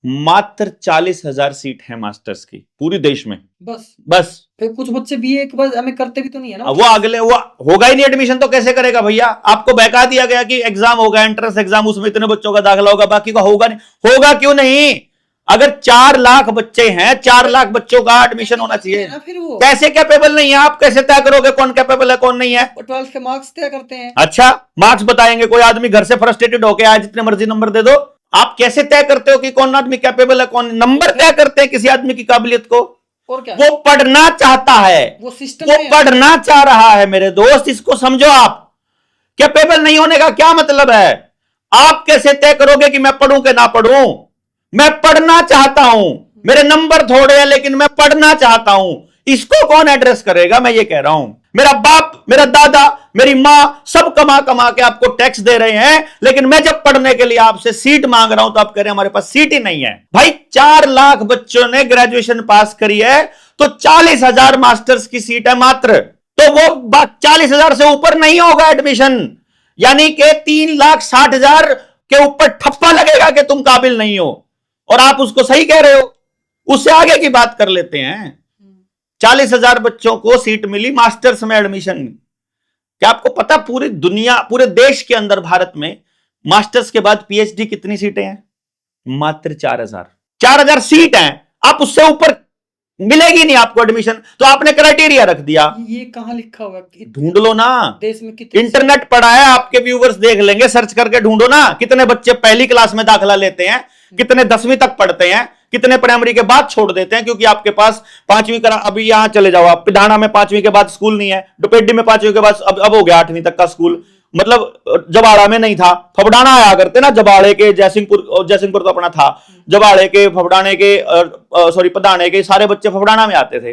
A: मात्र 40,000 सीट है मास्टर्स की पूरे देश में। बस
B: फिर कुछ बच्चे बीए के बाद हमें करते भी तो नहीं है ना।
A: वो अगले वो होगा ही नहीं एडमिशन, तो कैसे करेगा भैया? आपको बहका दिया गया कि एग्जाम होगा, एंट्रेंस एग्जाम, उसमें इतने बच्चों का दाखला होगा, बाकी का होगा नहीं। होगा क्यों नहीं? अगर 4 लाख बच्चे हैं, 4 लाख बच्चों का एडमिशन होना चाहिए।
B: फिर वो
A: कैसे कैपेबल नहीं है? आप कैसे तय करोगे कौन कैपेबल है कौन नहीं है?
B: 12th के मार्क्स तय करते हैं।
A: अच्छा, मार्क्स बताएंगे? कोई आदमी घर से फ्रस्ट्रेटेड होके आज जितने मर्जी नंबर दे दो, आप कैसे तय करते हो कि कौन आदमी कैपेबल है, कौन? नंबर तय करते हैं किसी आदमी की काबिलियत को।
B: और क्या,
A: वो पढ़ना चाहता है,
B: वो सिस्टम
A: वो
B: है।
A: पढ़ना चाह रहा है मेरे दोस्त, इसको समझो आप। कैपेबल नहीं होने का क्या मतलब है? आप कैसे तय करोगे कि मैं पढ़ूं कि ना पढ़ूं? मैं पढ़ना चाहता हूं, मेरे नंबर थोड़े हैं लेकिन मैं पढ़ना चाहता हूं। इसको कौन एड्रेस करेगा? मैं ये कह रहा हूं। मेरा बाप, मेरा दादा, मेरी मां सब कमा कमा के आपको टैक्स दे रहे हैं, लेकिन मैं जब पढ़ने के लिए आपसे सीट मांग रहा हूं तो आप कह रहे हैं हमारे पास सीट ही नहीं है। भाई 4 लाख बच्चों ने ग्रेजुएशन पास करी है तो 40,000 मास्टर्स की सीट है मात्र, तो वो 40,000 से ऊपर नहीं होगा एडमिशन, यानी कि 3,60,000 के ऊपर ठप्पा लगेगा कि तुम काबिल नहीं हो। और आप उसको सही कह रहे हो। उससे आगे की बात कर लेते हैं। 40,000 बच्चों को सीट मिली मास्टर्स में एडमिशन। क्या आपको पता पूरी दुनिया, पूरे देश के अंदर भारत में मास्टर्स के बाद पीएचडी कितनी सीटें हैं? मात्र 4,000 सीट हैं। आप उससे ऊपर मिलेगी नहीं आपको एडमिशन, तो आपने क्राइटेरिया रख दिया।
B: ये कहां लिखा हुआ?
A: ढूंढ लो ना,
B: देश में कितने
A: इंटरनेट पड़ा है, आपके व्यूवर्स देख लेंगे, सर्च करके ढूंढो ना। कितने बच्चे पहली क्लास में दाखिला लेते हैं, कितने 10वीं तक पढ़ते हैं, कितने प्राइमरी के बाद छोड़ देते हैं क्योंकि आपके पास 5वीं का, अभी यहां चले जाओ आप, पिधाना में 5वीं के बाद स्कूल नहीं है, डुपेडी में 5वीं के बाद अब हो गया 8वीं तक का स्कूल। मतलब जबाड़ा में नहीं था, फबडाना आया करते ना, जबाड़े के जयसिंहपुर तो अपना था, जबाड़े के, फबडाने के, सॉरी पधाने के, सारे बच्चे फबडाना में आते थे।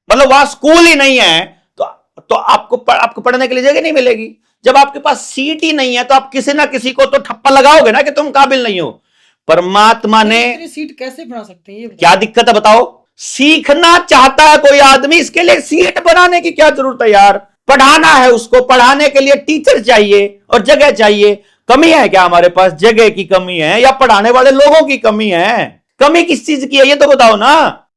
A: मतलब वहां स्कूल ही नहीं है तो आपको पढ़ने के लिए जगह नहीं मिलेगी। जब आपके पास सीट ही नहीं है तो आप किसी ना किसी को तो ठप्पा लगाओगे ना कि तुम काबिल नहीं हो। परमात्मा ने
B: सीट कैसे बना सकते हैं? ये
A: क्या दिक्कत है बताओ? सीखना चाहता है कोई आदमी, इसके लिए सीट बनाने की क्या जरूरत है यार? पढ़ाना है उसको, पढ़ाने के लिए टीचर चाहिए और जगह चाहिए। कमी है क्या हमारे पास? जगह की कमी है या पढ़ाने वाले लोगों की कमी है? कमी किस चीज की है ये तो बताओ ना।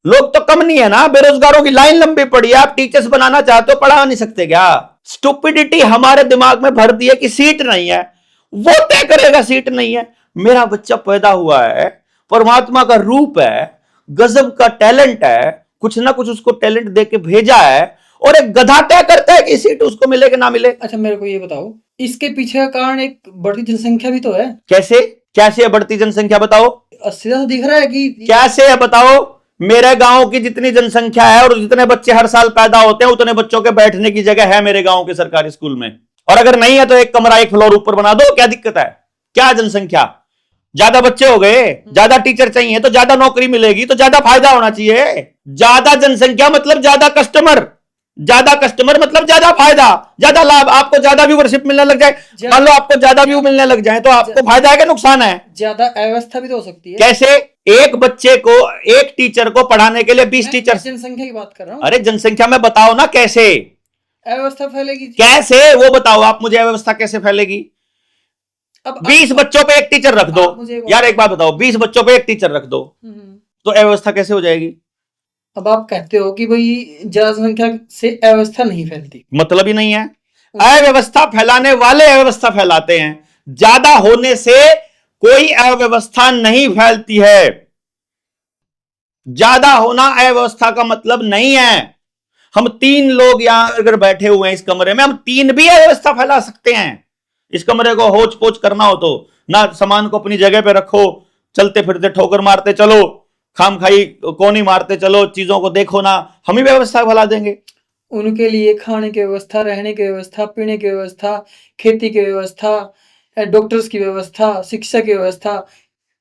A: लोग तो कम नहीं है ना, बेरोजगारों की लाइन लंबी पड़ी है। आप टीचर्स बनाना चाहते हो, पढ़ा नहीं सकते क्या? स्टुपिडिटी हमारे दिमाग में भर दी है कि सीट नहीं है, वो तय करेगा सीट नहीं है। मेरा बच्चा पैदा हुआ है, परमात्मा का रूप है, गजब का टैलेंट है, कुछ ना कुछ उसको टैलेंट दे के भेजा है, और एक गधा तय करता है कि सीट उसको मिले कि ना मिले।
B: अच्छा मेरे को ये बताओ, इसके पीछे का कारण एक बढ़ती जनसंख्या भी तो है।
A: कैसे कैसे है बढ़ती जनसंख्या बताओ?
B: सीधा दिख रहा है कि
A: कैसे है बताओ? मेरे गांव की जितनी जनसंख्या है और जितने बच्चे हर साल पैदा होते हैं उतने बच्चों के बैठने की जगह है मेरे गांव के सरकारी स्कूल में। और अगर नहीं है तो एक कमरा एक फ्लोर ऊपर बना दो, क्या दिक्कत है? क्या जनसंख्या? ज्यादा बच्चे हो गए, ज्यादा टीचर चाहिए तो ज्यादा नौकरी मिलेगी, तो ज्यादा फायदा होना चाहिए। ज्यादा जनसंख्या मतलब ज्यादा कस्टमर, ज्यादा कस्टमर मतलब ज्यादा फायदा, ज्यादा लाभ। आपको ज्यादा व्यूवरशिप मिलने लग जाए, मान लो आपको ज्यादा व्यू मिलने लग जाए तो आपको फायदा है कि नुकसान है?
B: ज्यादा अव्यवस्था भी तो हो सकती है।
A: कैसे? एक बच्चे को, एक टीचर को पढ़ाने के लिए 20 टीचर।
B: जनसंख्या की बात कर रहा हूँ।
A: अरे जनसंख्या में बताओ ना कैसे
B: अव्यवस्था फैलेगी?
A: कैसे वो बताओ आप मुझे, अव्यवस्था कैसे फैलेगी?
B: अब
A: 20 बच्चों पे एक टीचर रख दो यार, एक बात बताओ, 20 बच्चों पे एक टीचर रख दो तो अव्यवस्था कैसे हो जाएगी?
B: अब आप कहते हो कि भाई ज्यादा संख्या से अव्यवस्था नहीं फैलती,
A: मतलब ही नहीं है। अव्यवस्था फैलाने वाले अव्यवस्था फैलाते हैं, ज्यादा होने से कोई अव्यवस्था नहीं फैलती है। ज्यादा होना अव्यवस्था का मतलब नहीं है। हम 3 लोग यहां अगर बैठे हुए हैं इस कमरे में, हम 3 भी अव्यवस्था फैला सकते हैं। इस कमरे को होच पोच करना हो तो ना, सामान को अपनी जगह पे रखो, चलते फिरते ठोकर मारते चलो, खाम खाई कोनी मारते चलो, चीजों को देखो ना, हम ही व्यवस्था फैला देंगे।
B: उनके लिए खाने की व्यवस्था, रहने की व्यवस्था, पीने की व्यवस्था, खेती की व्यवस्था, डॉक्टर्स की व्यवस्था, शिक्षा की व्यवस्था।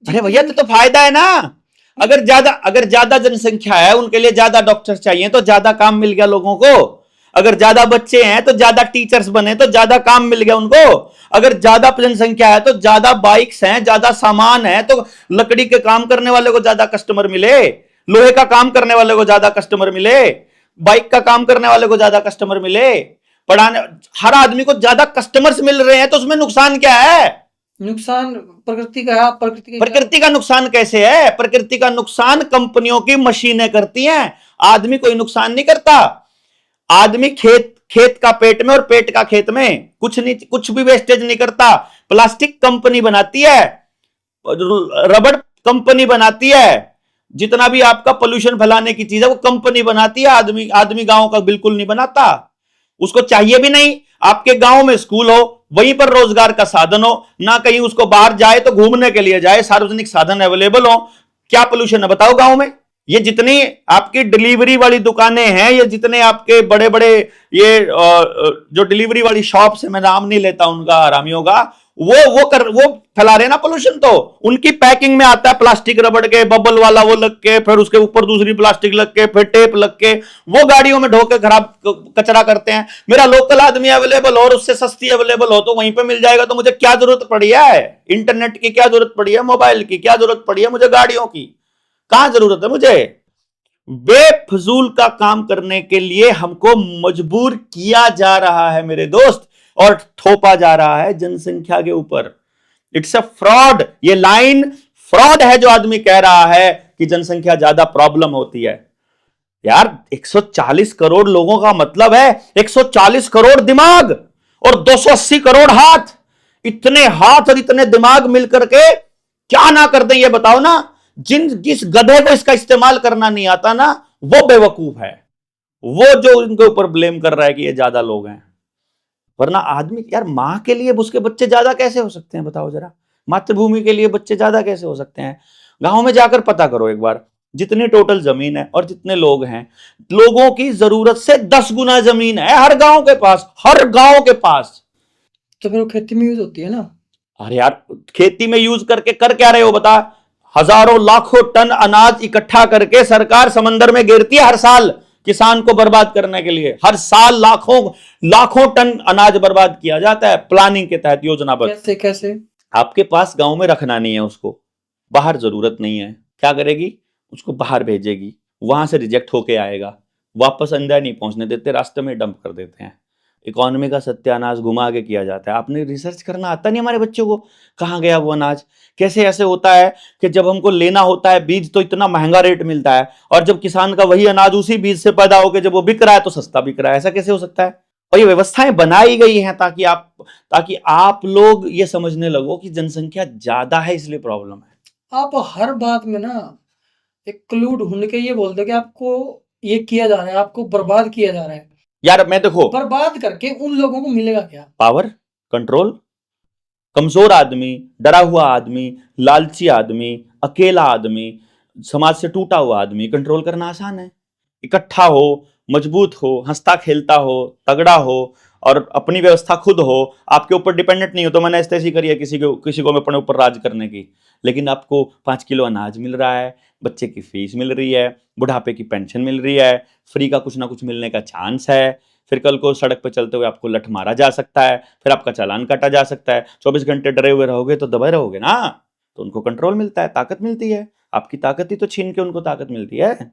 A: अरे भैया तो फायदा है ना। अगर ज्यादा जनसंख्या है, उनके लिए ज्यादा डॉक्टर चाहिए तो ज्यादा काम मिल गया लोगों को। अगर ज्यादा बच्चे हैं तो ज्यादा टीचर्स बने तो ज्यादा काम मिल गया उनको। अगर ज्यादा जनसंख्या है तो ज्यादा बाइक्स हैं, ज्यादा सामान है तो लकड़ी के काम करने वाले को ज्यादा कस्टमर मिले, लोहे का काम करने वाले को ज्यादा कस्टमर मिले, बाइक का काम करने वाले को ज्यादा कस्टमर मिले, पढ़ाने हर आदमी को ज्यादा कस्टमर्स मिल रहे हैं, तो उसमें नुकसान क्या है?
B: नुकसान प्रकृति का है।
A: प्रकृति का नुकसान कैसे है? प्रकृति का नुकसान कंपनियों की मशीनें करती हैं, आदमी कोई नुकसान नहीं करता। आदमी खेत का पेट में और पेट का खेत में कुछ भी वेस्टेज नहीं करता। प्लास्टिक कंपनी बनाती है, रबड़ कंपनी बनाती है, जितना भी आपका पोल्यूशन फैलाने की चीज है वो कंपनी बनाती है। आदमी गांव का बिल्कुल नहीं बनाता, उसको चाहिए भी नहीं। आपके गांव में स्कूल हो, वहीं पर रोजगार का साधन हो, ना कहीं उसको बाहर जाए तो घूमने के लिए जाए, सार्वजनिक साधन अवेलेबल हो। क्या पोल्यूशन है बताओ गांव में? ये जितनी आपकी डिलीवरी वाली दुकानें हैं, ये जितने आपके बड़े बड़े ये जो डिलीवरी वाली शॉप्स है, मैं नाम नहीं लेता उनका, हरामियों का, वो फैला रहे ना पोल्यूशन। तो उनकी पैकिंग में आता है प्लास्टिक रबड़ के बबल वाला वो लग के, फिर उसके ऊपर दूसरी प्लास्टिक लग के, फिर टेप लग के, वो गाड़ियों में ढोके खराब कचरा करते हैं। मेरा लोकल आदमी अवेलेबल और उससे सस्ती अवेलेबल हो तो वहीं पे मिल जाएगा, तो मुझे क्या जरूरत पड़ी है इंटरनेट की, क्या जरूरत पड़ी है मोबाइल की, क्या जरूरत पड़ी है मुझे गाड़ियों की, कहां जरूरत है मुझे? बेफजूल का काम करने के लिए हमको मजबूर किया जा रहा है मेरे दोस्त, और थोपा जा रहा है जनसंख्या के ऊपर। इट्स अ फ्रॉड, ये लाइन फ्रॉड है जो आदमी कह रहा है कि जनसंख्या ज्यादा प्रॉब्लम होती है। यार 140 करोड़ लोगों का मतलब है 140 करोड़ दिमाग और 280 करोड़ हाथ। इतने हाथ और इतने दिमाग मिलकर के क्या ना कर दें ये बताओ ना। जिस गधे को इसका इस्तेमाल करना नहीं आता ना, वो बेवकूफ है, वो जो इनके ऊपर ब्लेम कर रहा है कि ये ज्यादा लोग हैं। वरना आदमी, यार मां के लिए उसके बच्चे ज्यादा कैसे हो सकते हैं बताओ जरा? मातृभूमि के लिए बच्चे ज्यादा कैसे हो सकते हैं? गांव में जाकर पता करो एक बार, जितनी टोटल जमीन है और जितने लोग हैं, लोगों की जरूरत से 10 गुना जमीन है हर गांव के पास, हर गांव के पास।
B: तो फिर वो खेती में यूज होती है ना।
A: अरे यार खेती में यूज करके कर क्या रहे हो बता? हजारों लाखों टन अनाज इकट्ठा करके सरकार समंदर में गिरती है हर साल किसान को बर्बाद करने के लिए। हर साल लाखों लाखों टन अनाज बर्बाद किया जाता है प्लानिंग के तहत, योजनाबद्ध।
B: कैसे कैसे?
A: आपके पास गांव में रखना नहीं है उसको, बाहर जरूरत नहीं है, क्या करेगी? उसको बाहर भेजेगी, वहां से रिजेक्ट होके आएगा, वापस अंदर नहीं पहुंचने देते, रास्ते में डंप कर देते हैं। इकोनॉमी का सत्यानाश घुमा के किया जाता है। आपने रिसर्च करना आता नहीं हमारे बच्चों को, कहाँ गया वो अनाज? कैसे ऐसे होता है कि जब हमको लेना होता है बीज तो इतना महंगा रेट मिलता है, और जब किसान का वही अनाज उसी बीज से पैदा होकर जब वो बिक रहा है तो सस्ता बिक रहा है? ऐसा कैसे हो सकता है? और ये व्यवस्थाएं बनाई गई हैं ताकि आप लोग ये समझने लगो कि जनसंख्या ज्यादा है इसलिए प्रॉब्लम है।
B: आप हर बात में ना एक क्लू ढूंढ के ये बोल दो कि आपको ये किया जा रहा है, आपको बर्बाद किया जा रहा है।
A: यार मैं देखो,
B: बर्बाद करके उन लोगों को मिलेगा क्या?
A: Power, control. कमजोर आदमी, डरा हुआ आदमी, लालची आदमी, अकेला आदमी, समाज से टूटा हुआ आदमी कंट्रोल करना आसान है। इकट्ठा हो, मजबूत हो, हंसता खेलता हो, तगड़ा हो, और अपनी व्यवस्था खुद हो, आपके ऊपर डिपेंडेंट नहीं हो। तो मैंने ऐसी करी है किसी को अपने ऊपर राज करने की, लेकिन आपको 5 किलो अनाज मिल रहा है, बच्चे की फीस मिल रही है, बुढ़ापे की पेंशन मिल रही है, फ्री का कुछ ना कुछ मिलने का चांस है। फिर कल को सड़क पर चलते हुए आपको लठ मारा जा सकता है, फिर आपका चालान काटा जा सकता है। 24 घंटे डरे हुए रहोगे तो दबे रहोगे ना, तो उनको कंट्रोल मिलता है, ताकत मिलती है। आपकी ताकत ही तो छीन के उनको ताकत मिलती है।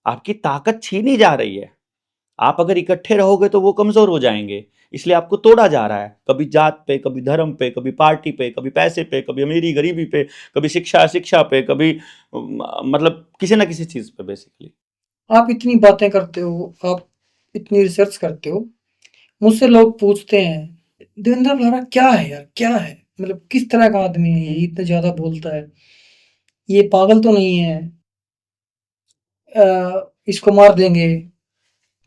A: आपकी ताकत छीनी जा रही है। आप अगर इकट्ठे रहोगे तो वो कमजोर हो जाएंगे, इसलिए आपको तोड़ा जा रहा है, कभी जात पे, कभी धर्म पे, कभी पार्टी पे, कभी पैसे पे, कभी अमीरी गरीबी पे, कभी शिक्षा पे, कभी मतलब किसी ना किसी चीज पे बेसिकली।
B: आप इतनी बातें करते हो, आप इतनी रिसर्च करते हो, मुझसे लोग पूछते हैं देवेंद्र भलारा क्या है यार, क्या है, मतलब किस तरह का आदमी है ये, इतना ज्यादा बोलता है, ये पागल तो नहीं है? इसको मार देंगे,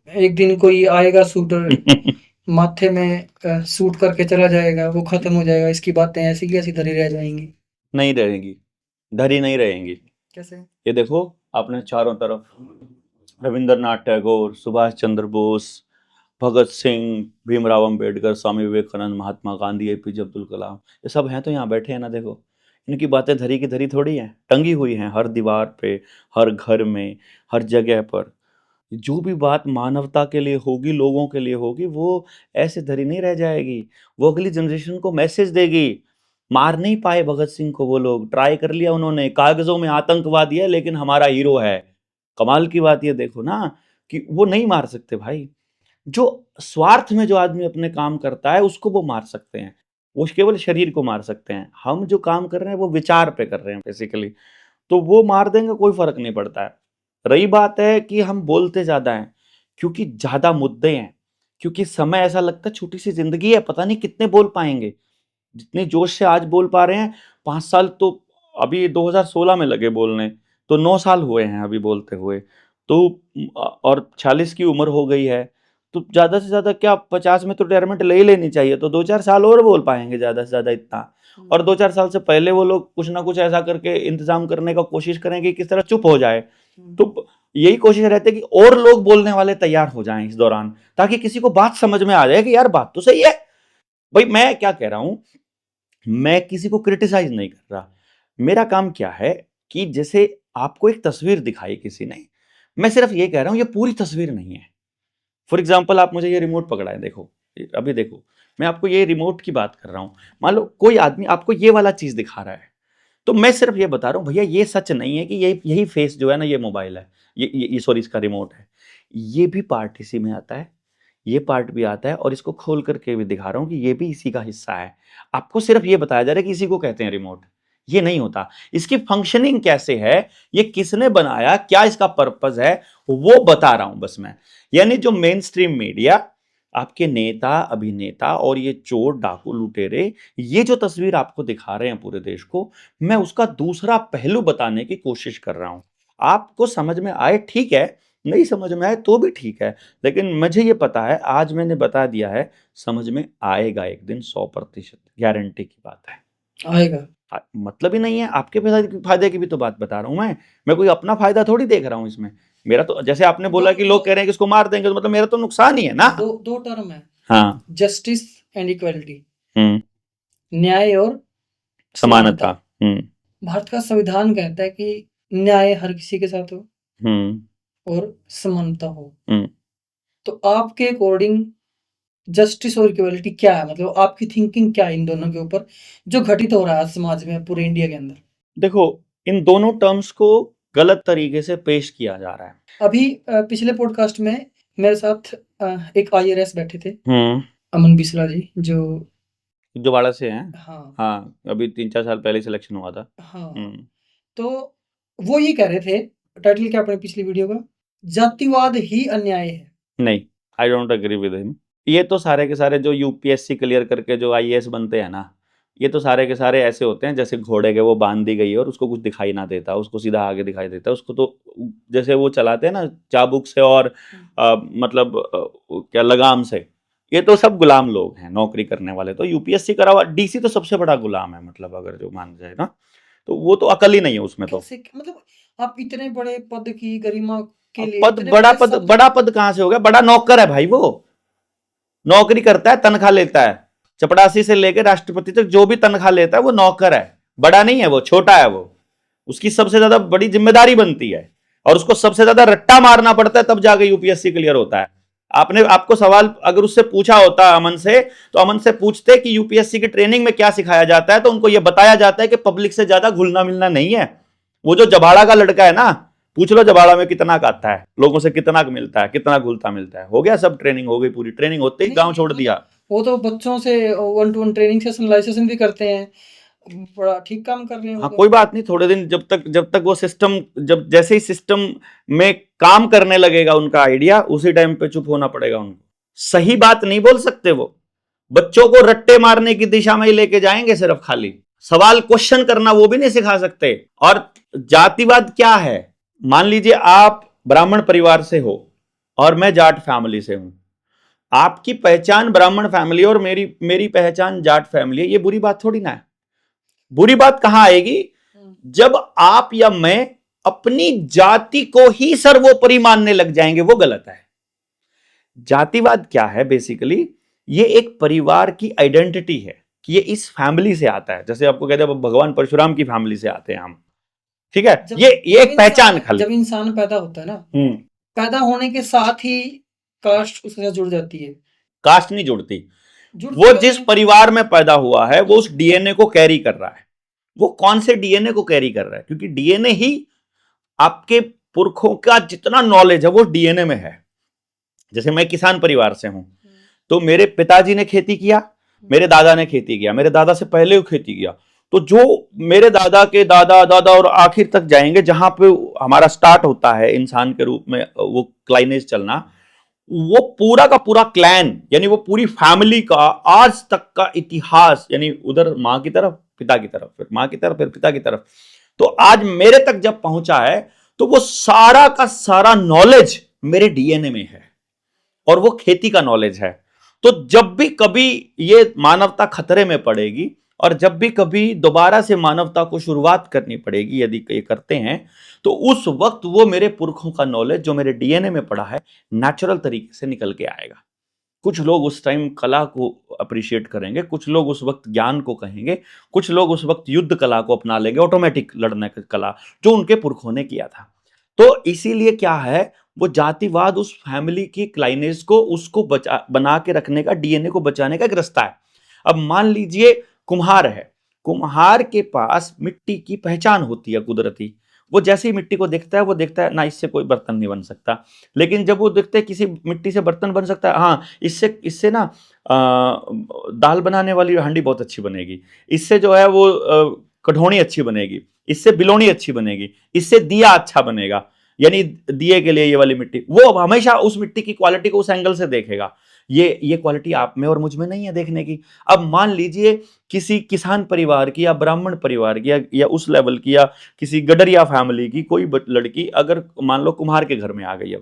B: एक दिन कोई आएगा शूटर माथे में शूट करके चला जाएगा, वो खत्म हो जाएगा, इसकी बातें ऐसी की ऐसी धरी रह जाएंगी।
A: नहीं रहेंगी, धरी नहीं रहेंगी।
B: कैसे?
A: ये देखो, आपने चारों तरफ रविंद्रनाथ टैगोर, सुभाष चंद्र बोस, भगत सिंह, भीमराव अंबेडकर, स्वामी विवेकानंद, महात्मा गांधी, एपीजे अब्दुल कलाम, ये सब हैं तो यहाँ बैठे हैं ना। देखो, इनकी बातें धरी की धरी थोड़ी हैं, टंगी हुई हैं हर दीवार पे, हर घर में, हर जगह पर। जो भी बात मानवता के लिए होगी, लोगों के लिए होगी, वो ऐसे धरी नहीं रह जाएगी, वो अगली जनरेशन को मैसेज देगी। मार नहीं पाए भगत सिंह को वो लोग, ट्राई कर लिया उन्होंने, कागजों में आतंकवादी है लेकिन हमारा हीरो है। कमाल की बात ये देखो ना कि वो नहीं मार सकते भाई। जो स्वार्थ में जो आदमी अपने काम करता है उसको वो मार सकते हैं, वो केवल शरीर को मार सकते हैं। हम जो काम कर रहे हैं वो विचार पे कर रहे हैं बेसिकली, तो वो मार देंगे, कोई फर्क नहीं पड़ता है। रही बात है कि हम बोलते ज्यादा हैं क्योंकि ज्यादा मुद्दे हैं, क्योंकि समय ऐसा लगता है छोटी सी जिंदगी है, पता नहीं कितने बोल पाएंगे। जितने जोश से आज बोल पा रहे हैं, 5 साल तो अभी 2016 में लगे बोलने, तो 9 साल हुए हैं अभी बोलते हुए, तो और 40 की उम्र हो गई है, तो ज्यादा से ज्यादा क्या 50 में तो रिटायरमेंट ले ही लेनी चाहिए, तो 2-4 साल और बोल पाएंगे ज्यादा से ज्यादा इतना। और 2-4 साल से पहले वो लोग कुछ ना कुछ ऐसा करके इंतजाम करने का कोशिश करेंगे कि किस तरह चुप हो जाए। तो यही कोशिश रहती है कि और लोग बोलने वाले तैयार हो जाएं इस दौरान, ताकि किसी को बात समझ में आ जाए कि यार बात तो सही है। भाई मैं क्या कह रहा हूं, मैं किसी को क्रिटिसाइज नहीं कर रहा। मेरा काम क्या है कि जैसे आपको एक तस्वीर दिखाई किसी ने, मैं सिर्फ ये कह रहा हूं ये पूरी तस्वीर नहीं है। फॉर एग्जाम्पल आप मुझे ये रिमोट पकड़ाए, देखो अभी देखो, मैं आपको ये रिमोट की बात कर रहा हूं। मान लो कोई आदमी आपको ये वाला चीज दिखा रहा है, तो मैं सिर्फ ये बता रहा हूं भैया ये सच नहीं है कि ये यही फेस जो है ना ये मोबाइल है, ये सॉरी इसका रिमोट है। ये भी पार्ट इसी में आता है, ये पार्ट भी आता है, और इसको खोल करके भी दिखा रहा हूं कि ये भी इसी का हिस्सा है। आपको सिर्फ ये बताया जा रहा है कि इसी को कहते हैं रिमोट। ये नहीं होता, इसकी फंक्शनिंग कैसे है, ये किसने बनाया, क्या इसका पर्पस है, वो बता रहा हूं बस मैं। यानी जो मेन स्ट्रीम मीडिया, आपके नेता अभिनेता और ये चोर डाकू लुटेरे, ये जो तस्वीर आपको दिखा रहे हैं पूरे देश को, मैं उसका दूसरा पहलू बताने की कोशिश कर रहा हूं। आपको समझ में आए ठीक है, नहीं समझ में आए तो भी ठीक है, लेकिन मुझे ये पता है, आज मैंने बता दिया है, समझ में आएगा एक दिन, 100% गारंटी की बात है।
B: आएगा।
A: मतलब ही नहीं है, आपके फायदे की भी तो बात बता रहा हूं मैं कोई अपना फायदा थोड़ी देख रहा हूं इसमें। मेरा तो जैसे आपने बोला कि लोग कह रहे हैं कि इसको मार देंगे, तो मतलब मेरा तो नुकसान ही है ना।
B: दो टर्म है,
A: हाँ,
B: जस्टिस एंड इक्वालिटी,
A: न्याय
B: और
A: समानता।
B: भारत का संविधान कहता है कि न्याय हर किसी के साथ हो और समानता हो। तो आपके अकॉर्डिंग जस्टिस और इक्वालिटी क्या है, मतलब आपकी थिंकिंग क्या है इन दोनों के ऊपर जो घटित हो रहा है समाज में पूरे इंडिया के अंदर?
A: देखो, इन दोनों टर्म्स को गलत तरीके से पेश किया जा रहा है।
B: अभी पिछले पॉडकास्ट में मेरे साथ एक IRS बैठे थे, अमन बिस्ला जी, जो
A: जोवाड़ा से हैं।
B: हाँ
A: हाँ, अभी 3-4 साल पहले सिलेक्शन हुआ था।
B: हाँ, तो वो ये कह रहे थे, टाइटल क्या अपने पिछली वीडियो का, जातिवाद ही अन्याय है।
A: नहीं, I don't agree with him. ये तो सारे के सारे जो UPSC क्लियर करके जो IAS बनते हैं ना, ये तो सारे के सारे ऐसे होते हैं जैसे घोड़े के वो बांध दी गई है और उसको कुछ दिखाई ना देता, उसको सीधा आगे दिखाई देता है, उसको तो जैसे वो चलाते हैं ना चाबुक से और मतलब क्या लगाम से, ये तो सब गुलाम लोग हैं, नौकरी करने वाले। तो UPSC करा हुआ DC तो सबसे बड़ा गुलाम है, मतलब अगर जो मान जाए ना, तो वो तो अकल ही नहीं है उसमें। तो
B: कैसे, मतलब आप इतने बड़े पद की गरिमा के लिए
A: पद, बड़ा पद कहां से हो गया? बड़ा नौकर है भाई, वो नौकरी करता है, तनख्वाह लेता है। चपड़ासी से लेकर राष्ट्रपति तक जो भी तनख्वाह लेता है वो नौकर है, बड़ा नहीं है वो, छोटा है वो। उसकी सबसे ज्यादा बड़ी जिम्मेदारी बनती है और उसको सबसे ज्यादा रट्टा मारना पड़ता है, तब जाके UPSC क्लियर होता है। आपको सवाल अगर उससे पूछा होता अमन से, तो अमन से पूछते कि UPSC की ट्रेनिंग में क्या सिखाया जाता है, तो उनको यह बताया जाता है कि पब्लिक से ज्यादा घुलना मिलना नहीं है। वो जो जबाड़ा का लड़का है ना, पूछ लो जबाड़ा में कितना आता है, लोगों से कितना मिलता है, कितना घुलता मिलता है, हो गया सब, ट्रेनिंग हो गई पूरी। ट्रेनिंग होते ही गांव छोड़ दिया।
B: वो तो बच्चों से 1-to-1 ट्रेनिंग सेशन भी करते हैं, बड़ा ठीक काम कर रहे हैं।
A: हाँ, कोई बात नहीं, थोड़े दिन जब तक वो सिस्टम, जब जैसे ही सिस्टम में काम करने लगेगा उनका आइडिया, उसी टाइम पे चुप होना पड़ेगा उनको। सही बात नहीं बोल सकते वो, बच्चों को रट्टे मारने की दिशा में ही लेके जाएंगे सिर्फ, खाली सवाल क्वेश्चन करना वो भी नहीं सिखा सकते। और जातिवाद क्या है? मान लीजिए आप ब्राह्मण परिवार से हो और मैं जाट फैमिली से हूं, आपकी पहचान ब्राह्मण फैमिली और मेरी पहचान जाट फैमिली है, ये बुरी बात थोड़ी ना है। बुरी बात कहां आएगी? जब आप या मैं अपनी जाति को ही सर्वोपरि मानने लग जाएंगे, वो गलत है। जातिवाद क्या है? बेसिकली ये एक परिवार की आइडेंटिटी है कि ये इस फैमिली से आता है। जैसे आपको कहते हैं भगवान परशुराम की फैमिली से आते हैं हम, ठीक है, ये एक पहचान खाली।
B: जब इंसान पैदा होता है ना, पैदा होने के साथ ही कास्ट उसके साथ जुड़ जाती है।
A: कास्ट नहीं जुड़ती, वो जिस परिवार में पैदा हुआ है वो उस DNA को कैरी कर रहा है। वो कौन से DNA को कैरी कर रहा है? क्योंकि DNA ही आपके पुरखों का जितना नॉलेज है वो DNA में है। जैसे मैं किसान परिवार से हूं, तो मेरे पिताजी ने खेती किया, मेरे दादा ने खेती किया, मेरे दादा से पहले वो खेती किया, तो जो मेरे दादा के दादा दादा और आखिर तक जाएंगे, जहां पे हमारा स्टार्ट होता है इंसान के रूप में वो क्लाइनेज चलना, वो पूरा का पूरा क्लैन, यानी वो पूरी फैमिली का आज तक का इतिहास, यानी उधर मां की तरफ, पिता की तरफ, फिर मां की तरफ, फिर पिता की तरफ, तो आज मेरे तक जब पहुंचा है, तो वो सारा का सारा नॉलेज मेरे DNA में है। और वो खेती का नॉलेज है। तो जब भी कभी ये मानवता खतरे में पड़ेगी और जब भी कभी दोबारा से मानवता को शुरुआत करनी पड़ेगी, यदि ये करते हैं, तो उस वक्त वो मेरे पुरखों का नॉलेज जो मेरे डीएनए में पड़ा है नेचुरल तरीके से निकल के आएगा। कुछ लोग उस टाइम कला को अप्रिशिएट करेंगे, कुछ लोग उस वक्त ज्ञान को कहेंगे, कुछ लोग उस वक्त युद्ध कला को अपना लेंगे, ऑटोमेटिक लड़ने की कला जो उनके पुरखों ने किया था। तो इसीलिए क्या है, वो जातिवाद उस फैमिली की क्लाइनेज को उसको बना के रखने का, डीएनए को बचाने का एक रास्ता है। अब मान लीजिए कुम्हार है, कुम्हार के पास मिट्टी की पहचान होती है कुदरती। वो जैसे ही मिट्टी को देखता है वो देखता है ना इससे कोई बर्तन नहीं बन सकता, लेकिन जब वो देखते हैं किसी मिट्टी से बर्तन बन सकता है, हाँ इससे इससे ना दाल बनाने वाली हांडी बहुत अच्छी बनेगी, इससे जो है वो कढ़ौनी अच्छी बनेगी, इससे बिलोनी अच्छी बनेगी, इससे दिया अच्छा बनेगा, यानी दिए के लिए ये वाली मिट्टी, वो हमेशा उस मिट्टी की क्वालिटी को उस एंगल से देखेगा। ये क्वालिटी आप में और मुझ में नहीं है देखने की। अब मान लीजिए किसी किसान परिवार की या ब्राह्मण परिवार की या उस लेवल की या किसी गडरिया फैमिली की कोई लड़की अगर मान लो कुम्हार के घर में आ गई,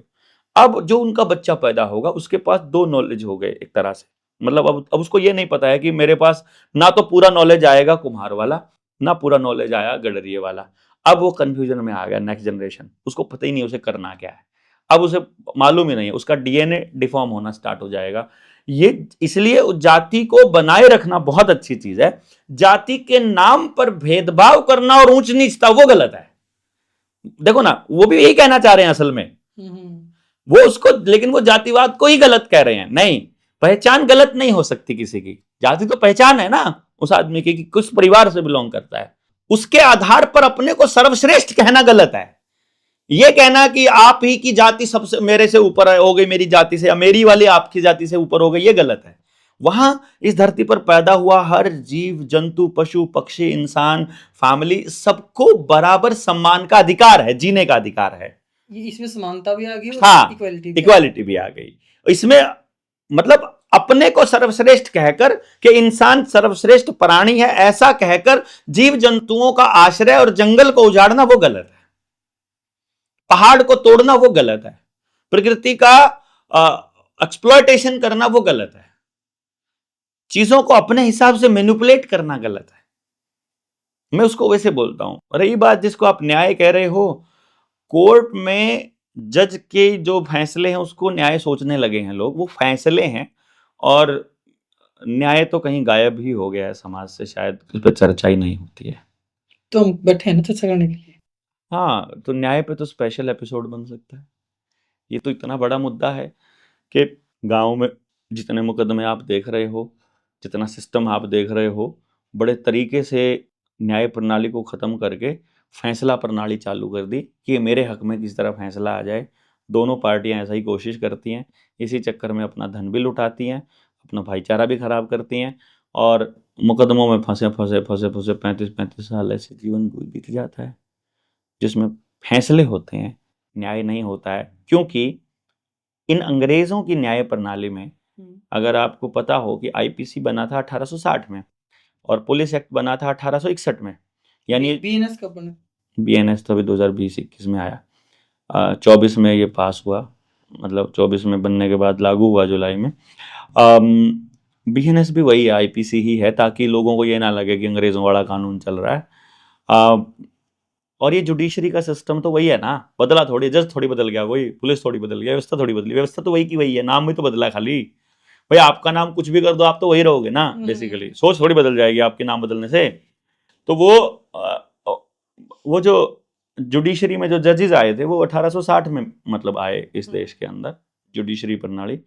A: अब जो उनका बच्चा पैदा होगा उसके पास दो नॉलेज हो गए एक तरह से। मतलब अब उसको ये नहीं पता है कि मेरे पास ना तो पूरा नॉलेज आएगा कुम्हार वाला, ना पूरा नॉलेज आया गडरिये वाला। अब वो कंफ्यूजन में आ गया नेक्स्ट जनरेशन, उसको पता ही नहीं उसे करना क्या है, अब उसे मालूम ही नहीं है, उसका डीएनए डिफॉर्म होना स्टार्ट हो जाएगा। ये इसलिए जाति को बनाए रखना बहुत अच्छी चीज है। जाति के नाम पर भेदभाव करना और ऊंच नीचता वो गलत है। देखो ना, वो भी यही कहना चाह रहे हैं असल में, वो उसको, लेकिन वो जातिवाद को ही गलत कह रहे हैं। नहीं, पहचान गलत नहीं हो सकती किसी की, जाति तो पहचान है ना उस आदमी की कि किस परिवार से बिलोंग करता है, उसके आधार पर अपने को सर्वश्रेष्ठ कहना गलत है। ये कहना कि आप ही की जाति सबसे मेरे से ऊपर हो गई, मेरी जाति से, या मेरी वाली आपकी जाति से ऊपर हो गई, ये गलत है। वहां इस धरती पर पैदा हुआ हर जीव जंतु पशु पक्षी इंसान फैमिली सबको बराबर सम्मान का अधिकार है, जीने का अधिकार है।
B: इसमें समानता भी आ गई,
A: हाँ, इक्वालिटी भी आ गई इसमें। मतलब अपने को सर्वश्रेष्ठ कहकर कि इंसान सर्वश्रेष्ठ प्राणी है ऐसा कहकर जीव जंतुओं का आश्रय और जंगल को उजाड़ना वो गलत है, पहाड़ को तोड़ना वो गलत है, प्रकृति का एक्सप्लॉयटेशन करना वो गलत है, चीजों को अपने हिसाब से मैनिपुलेट करना गलत है। मैं उसको वैसे बोलता हूं। रही बात जिसको आप न्याय कह रहे हो, कोर्ट में जज के जो फैसले हैं उसको न्याय सोचने लगे हैं लोग, वो फैसले हैं, और न्याय तो कहीं गायब ही हो गया है समाज से, शायद इस पर चर्चा ही नहीं होती है।
B: तो हम बैठे हैं ना चर्चा करने के लिए।
A: हाँ, तो न्याय पे तो स्पेशल एपिसोड बन सकता है। ये तो इतना बड़ा मुद्दा है कि गांव में जितने मुकदमे आप देख रहे हो, जितना सिस्टम आप देख रहे हो, बड़े तरीके से न्याय प्रणाली को ख़त्म करके फैसला प्रणाली चालू कर दी कि मेरे हक में किस तरह फैसला आ जाए। दोनों पार्टियां ऐसा ही कोशिश करती हैं, इसी चक्कर में अपना धन भी लुटाती हैं, अपना भाईचारा भी खराब करती हैं, और मुकदमों में फंसे फंसे फंसे फंसे 35-35 साल ऐसे जीवन बीत जाता है जिसमें फैसले होते हैं, न्याय नहीं होता है। क्योंकि इन अंग्रेज़ों की न्याय प्रणाली में, अगर आपको पता हो कि आईपीसी बना था 1860 में और पुलिस एक्ट बना था 1861 में, यानी
B: बीएनएस कब बना?
A: बीएनएस तो अभी 2020-21 में आया, 24 में ये पास हुआ, मतलब 24 में बनने के बाद लागू हुआ जुलाई में। बीएनएस भी वही है, आईपीसी ही है, ताकि लोगों को ये ना लगे कि अंग्रेज़ों वाला कानून चल रहा है। और ये जुडिशरी का सिस्टम तो वही है ना, बदला थोड़ी, जज थोड़ी बदल गया, कोई पुलिस थोड़ी बदल गया, व्यवस्था थोड़ी बदली, व्यवस्था तो वही की वही है, नाम भी तो बदला खाली। भाई आपका नाम कुछ भी कर दो, आप तो वही रहोगे ना, बेसिकली सोच थोड़ी बदल जाएगी आपके नाम बदलने से। तो वो जो जुडिशरी में जो जजेस आए थे वो 1860 में मतलब आए इस देश के अंदर, जुडिशरी प्रणाली।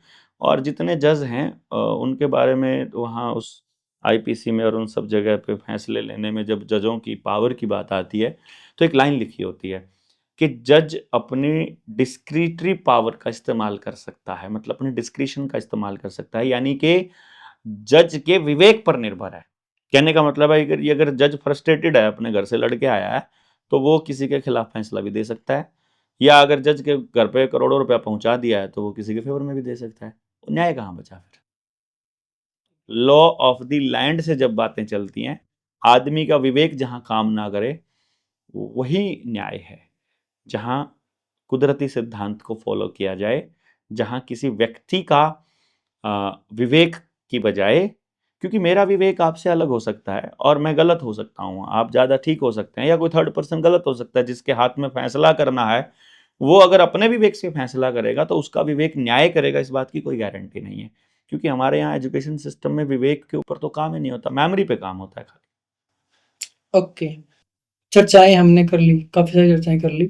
A: और जितने जज हैं उनके बारे में वहाँ उस आईपीसी में और उन सब जगह पे फैसले लेने में जब जजों की पावर की बात आती है तो एक लाइन लिखी होती है कि जज अपनी डिस्क्रिटरी पावर का इस्तेमाल कर सकता है, मतलब अपने डिस्क्रिशन का इस्तेमाल कर सकता है, यानी कि जज के विवेक पर निर्भर है। कहने का मतलब है कि अगर जज फ्रस्ट्रेटेड है, अपने घर से लड़के आया है, तो वो किसी के खिलाफ फैसला भी दे सकता है, या अगर जज के घर पे करोड़ों रुपया पहुंचा दिया है तो वो किसी के फेवर में भी दे सकता है। न्याय कहाँ बचा फिर? लॉ ऑफ द लैंड से जब बातें चलती हैं, आदमी का विवेक जहां काम ना करे, वही न्याय है। जहां कुदरती सिद्धांत को फॉलो किया जाए, जहां किसी व्यक्ति का विवेक की बजाय, क्योंकि मेरा विवेक आपसे अलग हो सकता है और मैं गलत हो सकता हूँ, आप ज़्यादा ठीक हो सकते हैं, या कोई थर्ड पर्सन गलत हो सकता है, जिसके हाथ में फैसला करना है वो अगर अपने विवेक से फैसला करेगा तो उसका विवेक न्याय करेगा, इस बात की कोई गारंटी नहीं है। क्योंकि हमारे यहाँ एजुकेशन सिस्टम में विवेक के ऊपर तो काम ही नहीं होता, मेमोरी पे काम होता है खाली।
B: ओके, चर्चाएं हमने कर ली, काफी सारी चर्चाएं कर ली।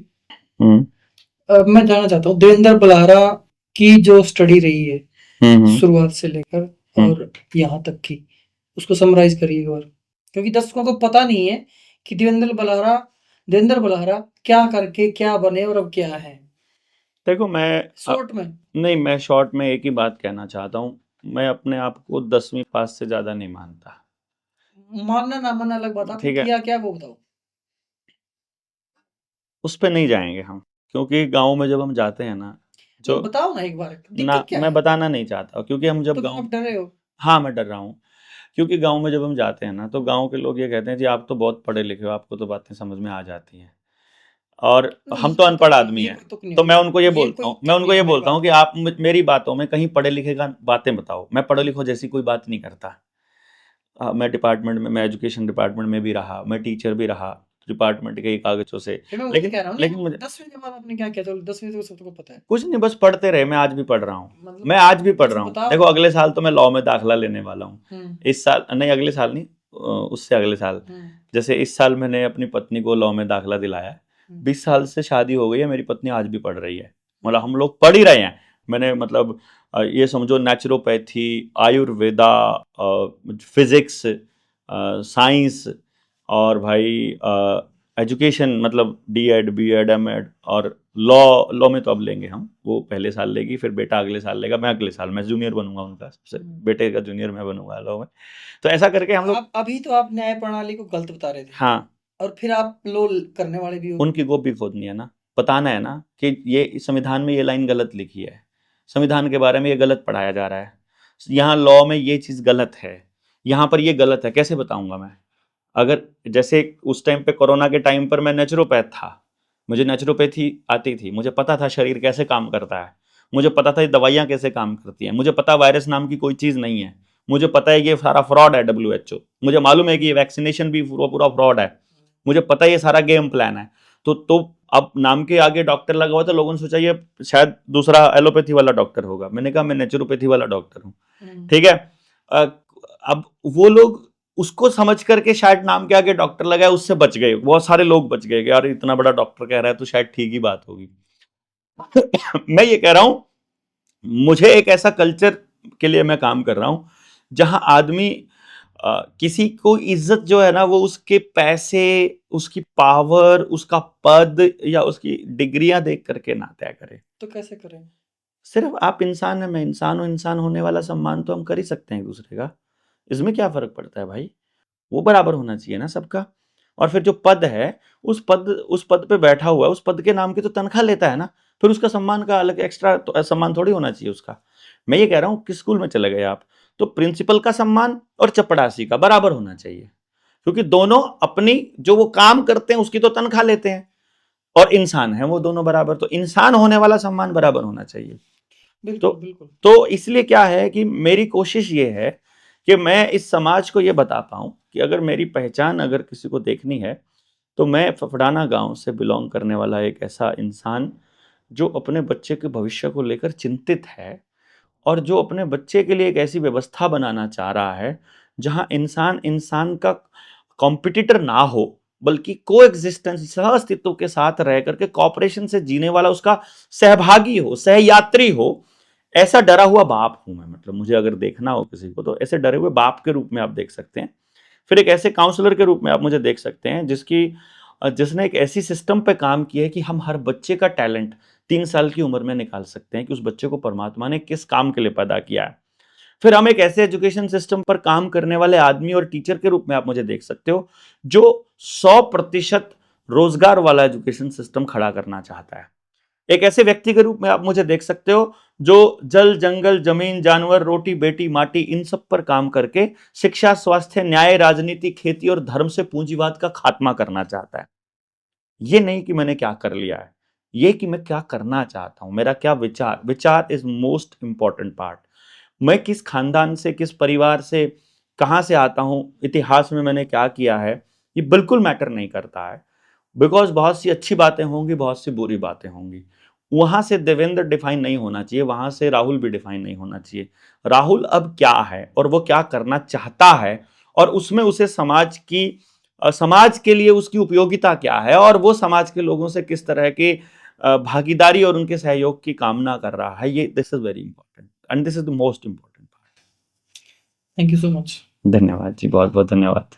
A: हम्म
B: अब मैं जानना चाहता हूँ देवेंद्र बलहारा की जो स्टडी रही है
A: हम्म
B: शुरुआत से लेकर और यहाँ तक की, उसको समराइज करिए एक बार, क्योंकि दर्शकों को पता नहीं है कि देवेंद्र बलहारा क्या करके क्या बने और अब क्या है।
A: देखो मैं
B: शॉर्ट में।
A: नहीं, मैं शॉर्ट में एक ही बात कहना चाहता हूँ, मैं अपने आप को 10वीं पास से ज्यादा नहीं मानता।
B: मानना ना मानना अलग बात, आपने
A: ठीक है,
B: किया क्या वो बताओ।
A: उस पे नहीं जाएंगे हम, क्योंकि गाँव में जब हम जाते हैं ना, जो
B: नहीं बताओ ना एक बार,
A: ना,
B: दिक्कत क्या
A: मैं
B: है।
A: बताना नहीं चाहता, क्योंकि हम जब
B: तो
A: गाँव,
B: आप डरे हो।
A: हाँ मैं डर रहा हूँ, क्योंकि गाँव में जब हम जाते हैं ना तो गाँव के लोग ये कहते हैं जी आप तो बहुत पढ़े लिखे हो, आपको तो बातें समझ में आ जाती हैं, और
B: नहीं,
A: हम तो अनपढ़ आदमी
B: ये
A: हैं।
B: कोई तुक नहीं
A: तो मैं
B: होगी,
A: उनको ये
B: ये
A: बोलता
B: कोई
A: हूँ, मैं
B: तुक
A: उनको
B: नहीं
A: ये
B: है मेरी
A: बोलता हूँ
B: बात
A: कि
B: में।
A: आप मेरी बातों में कहीं पढ़े लिखे का बातें बताओ, मैं पढ़े लिखो जैसी कोई बात नहीं करता। मैं डिपार्टमेंट में, मैं एजुकेशन डिपार्टमेंट में भी रहा, मैं टीचर भी रहा डिपार्टमेंट के ही कागजों से।
B: फिर मैं वही
A: लेकिन
B: कह रहा हूँ
A: लेकिन
B: ना,
A: मुझे
B: 10वीं के बाद आपने क्या किया, चलो 10वीं तो सबको पता है।
A: कुछ नहीं, बस पढ़ते रहे, मैं आज भी पढ़ रहा हूँ,
B: मतलब
A: मैं आज भी पढ़
B: कुछ
A: रहा हूँ।
B: बताओ।
A: देखो अगले साल तो मैं लॉ में दाखिला लेने वाला हूँ,
B: हम्म
A: इस साल नहीं, अगले साल नहीं, उससे अगले साल।
B: हम्म
A: जैसे इस साल मैंने अपनी पत्नी को लॉ में दाखिला दिलाया, 20 साल से शादी हो गई है, मेरी पत्नी आज भी पढ़ रही है, मतलब हम लोग पढ़ ही रहे हैं। मैंने मतलब ये समझो नेचुरोपैथी, आयुर्वेदा, फिजिक्स, साइंस, और भाई एजुकेशन, मतलब डीएड बीएड एमएड, और लॉ में तो अब लेंगे हम, वो पहले साल लेगी, फिर बेटा अगले साल लेगा, मैं अगले साल, मैं जूनियर बनूंगा उनका, सबसे बेटे का जूनियर मैं बनूंगा लॉ में। तो ऐसा करके हम लोग,
B: आप अभी तो आप न्याय प्रणाली को गलत बता रहे थे,
A: हाँ,
B: और फिर आप लो करने वाले भी हो।
A: उनकी गोप भी खोदनी है ना, बताना है ना कि ये संविधान में ये लाइन गलत लिखी है, संविधान के बारे में ये गलत पढ़ाया जा रहा है, यहाँ लॉ में ये चीज़ गलत है, यहाँ पर ये गलत है, कैसे बताऊंगा मैं? अगर जैसे उस टाइम पे कोरोना के टाइम पर मैं नेचुरोपैथ था, मुझे नेचुरोपैथी आती थी, मुझे पता था शरीर कैसे काम करता है, मुझे पता था ये दवाइयाँ कैसे काम करती हैं, मुझे पता वायरस नाम की कोई चीज़ नहीं है, मुझे पता है ये सारा फ्रॉड है WHO, मुझे मालूम है कि ये वैक्सीनेशन भी पूरा पूरा फ्रॉड है, मुझे पता है ये सारा गेम प्लान है। तो अब नाम के आगे डॉक्टर लगा हुआ था, लोगों ने सोचा ये शायद दूसरा एलोपैथी वाला डॉक्टर होगा, मैंने कहा मैं नेचुरोपैथी वाला डॉक्टर हूँ। ठीक है, अब वो लोग उसको समझ करके शायद नाम के आगे डॉक्टर लगाया, उससे बच गए, बहुत सारे लोग बच गए कि यार इतना बड़ा डॉक्टर कह रहा है तो शायद ठीक ही बात होगी। मैं ये कह रहा हूं, मुझे एक ऐसा कल्चर के लिए मैं काम कर रहा हूं जहां आदमी किसी को इज्जत जो है ना वो उसके पैसे, उसकी पावर, उसका पद या उसकी डिग्रियां देख करके ना तय करे।
B: तो कैसे करें।
A: सिर्फ आप इंसान है, मैं इंसान हूं, इंसान होने वाला सम्मान तो हम कर ही सकते हैं एक दूसरे का, इसमें क्या फर्क पड़ता है भाई? वो बराबर होना चाहिए ना सबका। और फिर जो पद है, उस पद पे बैठा हुआ है, उस पद के नाम की तो तनख्वाह लेता है ना, फिर उसका सम्मान का अलग एक्स्ट्रा तो सम्मान थोड़ी होना चाहिए उसका। मैं ये कह रहा हूँ कि स्कूल में चले गए आप, तो प्रिंसिपल का सम्मान और चपड़ासी का बराबर होना चाहिए, क्योंकि दोनों अपनी जो वो काम करते हैं उसकी तो तनख्वाह लेते हैं, और इंसान है वो दोनों बराबर, तो इंसान होने वाला सम्मान बराबर होना चाहिए। तो
B: बिल्कुल बिल्कुल।
A: तो इसलिए क्या है कि मेरी कोशिश ये है कि मैं इस समाज को ये बता पाऊँ कि अगर मेरी पहचान अगर किसी को देखनी है तो मैं फफड़ाना गांव से बिलोंग करने वाला एक ऐसा इंसान जो अपने बच्चे के भविष्य को लेकर चिंतित है, और जो अपने बच्चे के लिए एक ऐसी व्यवस्था बनाना चाह रहा है जहां इंसान इंसान का कॉम्पिटिटर ना हो, बल्कि को एग्जिस्टेंस, सह अस्तित्व के साथ रह करके कॉपरेशन से जीने वाला उसका सहभागी हो, सहयात्री हो। ऐसा डरा हुआ बाप हूं मैं, मतलब मुझे अगर देखना हो किसी को तो ऐसे डरे हुए बाप के रूप में आप देख सकते हैं। फिर एक ऐसे काउंसलर के रूप में आप मुझे देख सकते हैं जिसने एक ऐसी सिस्टम पे काम किया है कि हम हर बच्चे का टैलेंट 3 साल की उम्र में निकाल सकते हैं कि उस बच्चे को परमात्मा ने किस काम के लिए पैदा किया है। फिर हम एक ऐसे एजुकेशन सिस्टम पर काम करने वाले आदमी और टीचर के रूप में आप मुझे देख सकते हो जो 100% रोजगार वाला एजुकेशन सिस्टम खड़ा करना चाहता है। एक ऐसे व्यक्ति के रूप में आप मुझे देख सकते हो जो जल जंगल जमीन जानवर रोटी बेटी माटी इन सब पर काम करके शिक्षा स्वास्थ्य न्याय राजनीति खेती और धर्म से पूंजीवाद का खात्मा करना चाहता है। ये नहीं कि मैंने क्या कर लिया है, ये कि मैं क्या करना चाहता हूं, मेरा क्या विचार, विचार इज मोस्ट इंपॉर्टेंट पार्ट। मैं किस खानदान से, किस परिवार से, कहाँ से आता हूं, इतिहास में मैंने क्या किया है, ये बिल्कुल मैटर नहीं करता है। बिकॉज बहुत सी अच्छी बातें होंगी, बहुत सी बुरी बातें होंगी। वहां से देवेंद्र डिफाइन नहीं होना चाहिए, वहां से राहुल भी डिफाइन नहीं होना चाहिए। राहुल अब क्या है और वो क्या करना चाहता है, और उसमें उसे समाज की समाज के लिए उसकी उपयोगिता क्या है, और वो समाज के लोगों से किस तरह के भागीदारी और उनके सहयोग की कामना कर रहा है, ये this is very important and this is the most important part.
B: Thank you so much.
A: धन्यवाद जी, बहुत बहुत धन्यवाद।